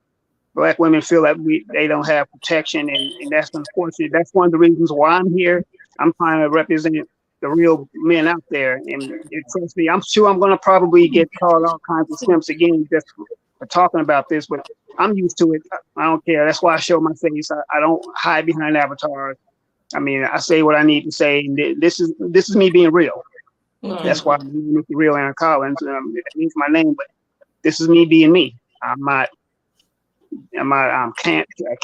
Speaker 11: feel like they don't have protection, and that's unfortunate. That's one of the reasons why I'm here. I'm trying to represent the real men out there, and trust me, I'm sure I'm going to probably get called all kinds of simps again just for talking about this, but I'm used to it. I don't care. That's why I show my face. I don't hide behind avatars. I mean, I say what I need to say, and this is me being real.
Speaker 1: Okay.
Speaker 11: That's why I'm Mr. Real Aaron Collins. That means my name, but this is me being me. I'm not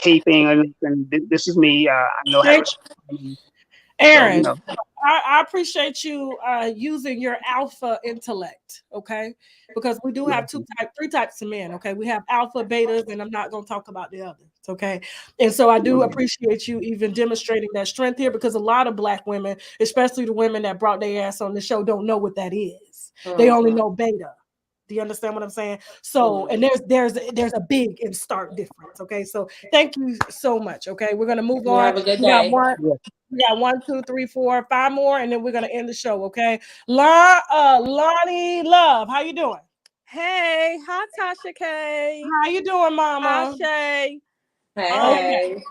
Speaker 11: caping or anything. This is me. I know how to respond.
Speaker 1: Aaron,
Speaker 11: So,
Speaker 1: I appreciate you using your alpha intellect, okay? Because we do have three types of men, okay? We have alpha, betas, and I'm not going to talk about the others, okay? And so I do appreciate you even demonstrating that strength here, because a lot of black women, especially the women that brought their ass on the show, don't know what that is. They only know beta. Do you understand what I'm saying? So, and there's a big and stark difference, okay? So thank you so much, okay? We're going to move on.
Speaker 2: Have a good
Speaker 1: We got
Speaker 2: day.
Speaker 1: we got 1, 2, 3, 4, 5 more, and then we're gonna end the show. Okay, Lonnie Love, how you doing?
Speaker 12: Hey, hi Tasha K.
Speaker 1: How you doing, Mama?
Speaker 12: Hi Shay.
Speaker 2: Hey.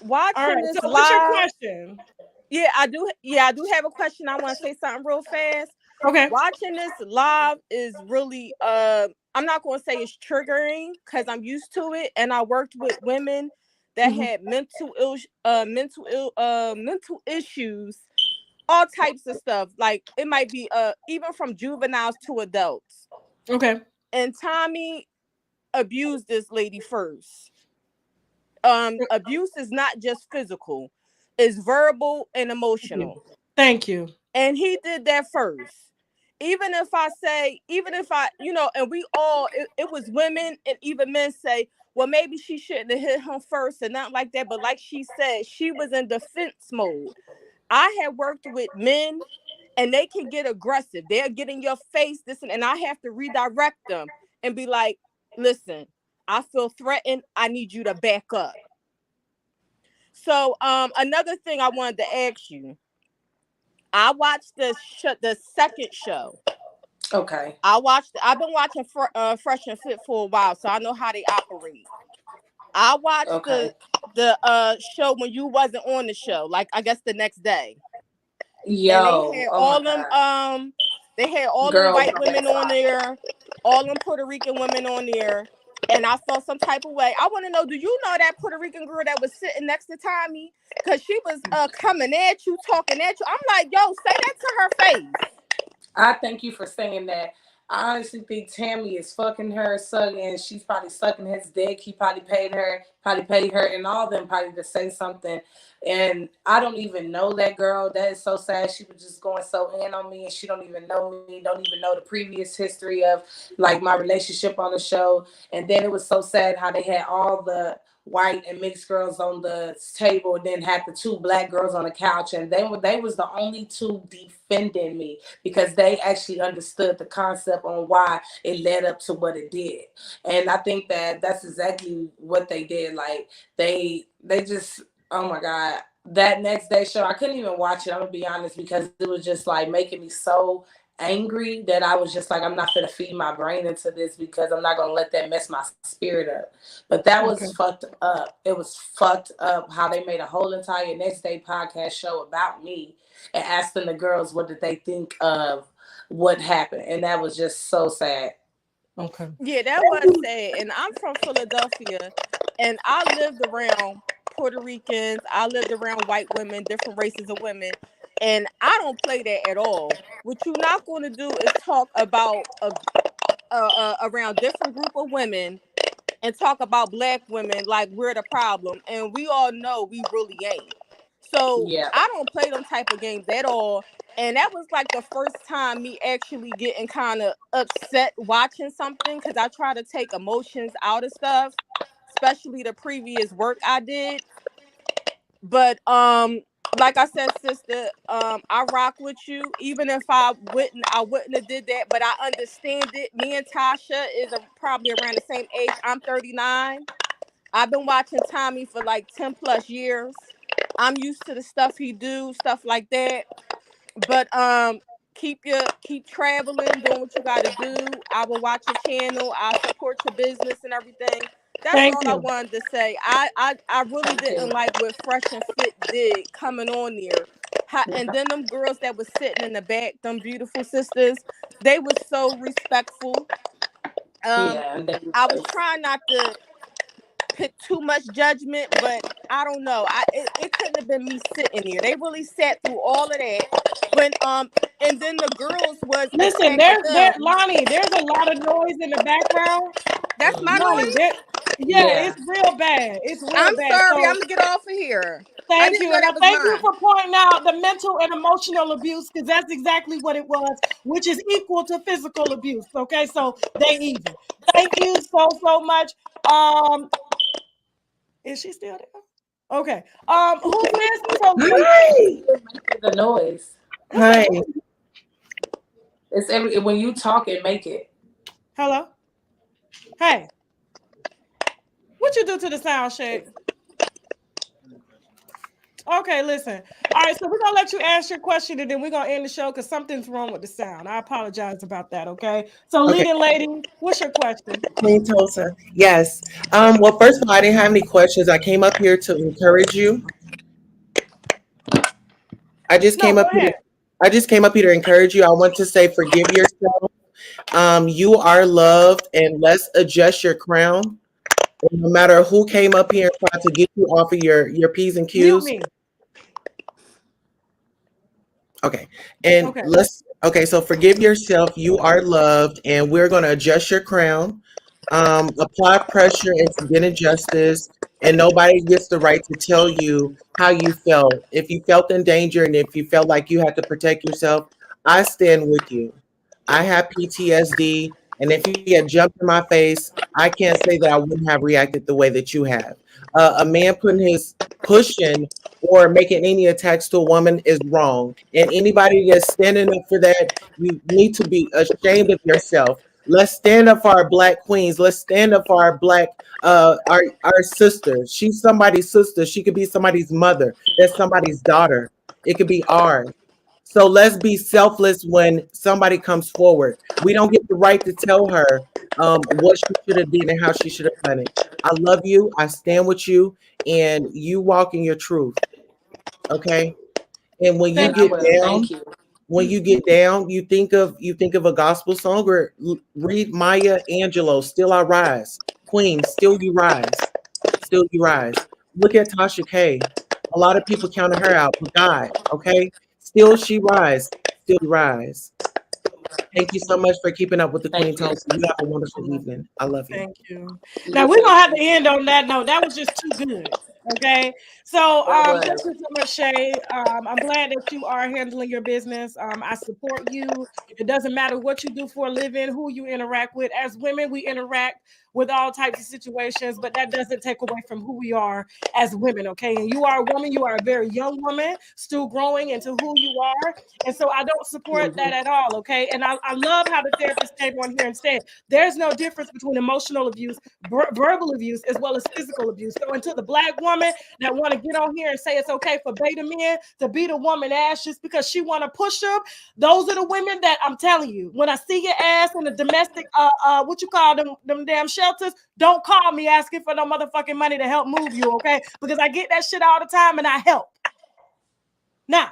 Speaker 12: Watching
Speaker 1: All right.
Speaker 12: this
Speaker 1: So, what's your
Speaker 12: live.
Speaker 1: question?
Speaker 12: Yeah, I do. Yeah, I do have a question. I want to say something real fast.
Speaker 1: Okay.
Speaker 12: Watching this live is really I'm not going to say it's triggering because I'm used to it, and I worked with women that had mental issues, all types of stuff. Like it might be even from juveniles to adults.
Speaker 1: Okay.
Speaker 12: And Tommy abused this lady first. Abuse is not just physical, it's verbal and emotional.
Speaker 1: Thank you.
Speaker 12: And he did that first. Even if I, and we all, it was women and even men say, well, maybe she shouldn't have hit him first and not like that. But like she said, she was in defense mode. I had worked with men and they can get aggressive. They'll get in your face, and I have to redirect them and be like, listen, I feel threatened. I need you to back up. So another thing I wanted to ask you, I watched the second show.
Speaker 2: Okay.
Speaker 12: I've been watching Fresh and Fit for a while, so I know how they operate. I watched the show when you wasn't on the show, like I guess the next day.
Speaker 2: Yo,
Speaker 12: and they had all them they had all them white women on there, all them Puerto Rican women on there, and I felt some type of way. I want to know, do you know that Puerto Rican girl that was sitting next to Tommy? Because she was coming at you, talking at you. I'm like, yo, say that to her face.
Speaker 2: I thank you for saying that. I honestly think Tammy is fucking her, sucking. She's probably sucking his dick. He probably paid her, and all of them probably to say something. And I don't even know that girl. That is so sad. She was just going so in on me, and she don't even know me. Don't even know the previous history of like my relationship on the show. And then it was so sad how they had all the white and mixed girls on the table, and then had the two black girls on the couch, and they was the only two defending me because they actually understood the concept on why it led up to what it did. And I think that that's exactly what they did. Like they just, oh my God, that next day show, I couldn't even watch it, I'm gonna be honest, because it was just like making me so angry that I was just like, I'm not gonna feed my brain into this because I'm not gonna let that mess my spirit up. But that was fucked up. It was fucked up how they made a whole entire next day podcast show about me and asking the girls what did they think of what happened, and that was just so sad.
Speaker 1: Okay.
Speaker 12: Yeah, that was sad. And I'm from Philadelphia, and I lived around Puerto Ricans. I lived around white women, different races of women. And I don't play that at all. What you're not going to do is talk about around different group of women and talk about black women like we're the problem. And we all know we really ain't. So
Speaker 2: Yeah.
Speaker 12: I don't play them type of games at all. And that was like the first time me actually getting kind of upset watching something, because I try to take emotions out of stuff, especially the previous work I did. But like I said, sister, I rock with you. Even if I wouldn't have did that, but I understand it. Me and Tasha is probably around the same age. I'm 39. I've been watching Tommy for like 10 plus years. I'm used to the stuff he do, stuff like that. But keep traveling, doing what you got to do. I will watch your channel. I support your business and everything. That's
Speaker 1: Thank
Speaker 12: all I
Speaker 1: you.
Speaker 12: wanted to say. I really didn't like what Fresh and Fit did coming on there. And then them girls that was sitting in the back, them beautiful sisters, they was so respectful.
Speaker 2: Yeah.
Speaker 12: I was trying not to put too much judgment, but I don't know. It couldn't have been me sitting here. They really sat through all of that. When and then the girls was
Speaker 1: Listen,
Speaker 12: attacking them.
Speaker 1: Lonnie, there's a lot of noise in the background.
Speaker 12: That's my
Speaker 1: Lonnie,
Speaker 12: noise.
Speaker 1: yeah, it's real bad. It's real
Speaker 12: I'm
Speaker 1: bad.
Speaker 12: sorry. I'm
Speaker 1: So
Speaker 12: gonna get off of here. I
Speaker 1: thank
Speaker 12: didn't
Speaker 1: you.
Speaker 12: know
Speaker 1: And I
Speaker 12: that was
Speaker 1: thank you
Speaker 12: mine.
Speaker 1: for pointing out the mental and emotional abuse, because that's exactly what it was, which is equal to physical abuse. Okay, so they even. Thank you so much. Is she still there? Okay. Who's next?
Speaker 2: Hi. The noise.
Speaker 1: Hi.
Speaker 2: It's when you talk and make it.
Speaker 1: Hello. Hey. What you do to the sound, Shay? Okay, listen. All right, so we're gonna let you ask your question, and then we're gonna end the show because something's wrong with the sound. I apologize about that. Okay. So, leading lady, what's your question?
Speaker 13: Queen Tulsa. Yes. Well, first of all, I didn't have any questions. I came up here to encourage you. I just came up here. I just came up here to encourage you. I want to say, forgive yourself. You are loved, and let's adjust your crown. And no matter who came up here and tried to get you off of your P's and
Speaker 1: Mute
Speaker 13: Q's.
Speaker 1: me.
Speaker 13: Okay. And so forgive yourself. You are loved, and we're going to adjust your crown, apply pressure and forget injustice, and nobody gets the right to tell you how you felt. If you felt in danger and if you felt like you had to protect yourself, I stand with you. I have PTSD, and if you had jumped in my face, I can't say that I wouldn't have reacted the way that you have. A man pushing or making any attacks to a woman is wrong. And anybody that's standing up for that, you need to be ashamed of yourself. Let's stand up for our black queens. Let's stand up for our black our sisters. She's somebody's sister. She could be somebody's mother. That's somebody's daughter. It could be ours. So let's be selfless when somebody comes forward. We don't get the right to tell her what she should have did and how she should have done it. I love you. I stand with you, and you walk in your truth. Okay. And when you get down, you think of a gospel song, or read Maya Angelou, Still I Rise. Queen, still you rise. Still you rise. Look at Tasha K. A lot of people counted her out, but God, okay? Still she rise. Still you rise. Thank you so much for keeping up with the Queen Tulsa. You have a wonderful evening. I love you.
Speaker 1: Thank you. Now we're gonna have to end on that note. That was just too good. Okay. So thank you so much, Shay. I'm glad that you are handling your business. I support you. It doesn't matter what you do for a living, who you interact with. As women, we interact with all types of situations, but that doesn't take away from who we are as women. Okay. And you are a woman, you are a very young woman, still growing into who you are. And so I don't support that at all. Okay. And I love how the therapist came on here and said there's no difference between emotional abuse, verbal abuse, as well as physical abuse. So until the black woman that want to get on here and say it's okay for beta men to beat a woman ass just because she want to push them, those are the women that I'm telling you, when I see your ass in the domestic, what you call them damn shelters, don't call me asking for no motherfucking money to help move you, okay? Because I get that shit all the time and I help. Now,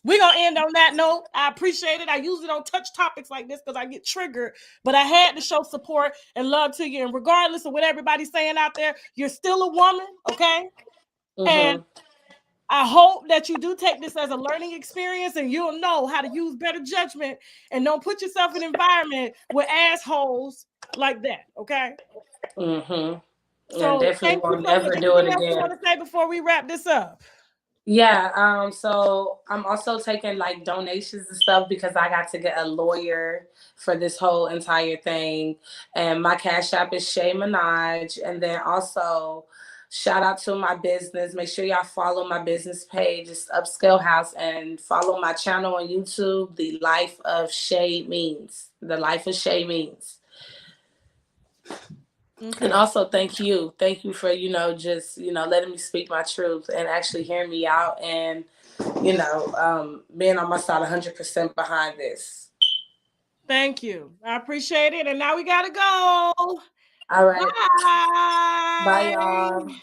Speaker 1: we're going to end on that note. I appreciate it. I usually don't touch topics like this because I get triggered, but I had to show support and love to you. And regardless of what everybody's saying out there, you're still a woman, okay? And I hope that you do take this as a learning experience and you'll know how to use better judgment and don't put yourself in an environment with assholes like that, okay?
Speaker 2: And definitely
Speaker 1: thank you
Speaker 2: won't
Speaker 1: so much.
Speaker 2: never do it
Speaker 1: Anything else you
Speaker 2: again.
Speaker 1: want to say before we wrap this up?
Speaker 2: Yeah, so I'm also taking like donations and stuff because I got to get a lawyer for this whole entire thing. And my Cash App is Shay Minaj. And then also shout out to my business. Make sure y'all follow my business page. It's Upscale House, and follow my channel on YouTube, The Life of Shay Means. The Life of Shay Means. Okay. And also thank you for just letting me speak my truth and actually hearing me out, and being on my side 100% behind this.
Speaker 1: Thank you, I appreciate it. And now we gotta go.
Speaker 2: All right,
Speaker 1: bye
Speaker 2: bye y'all.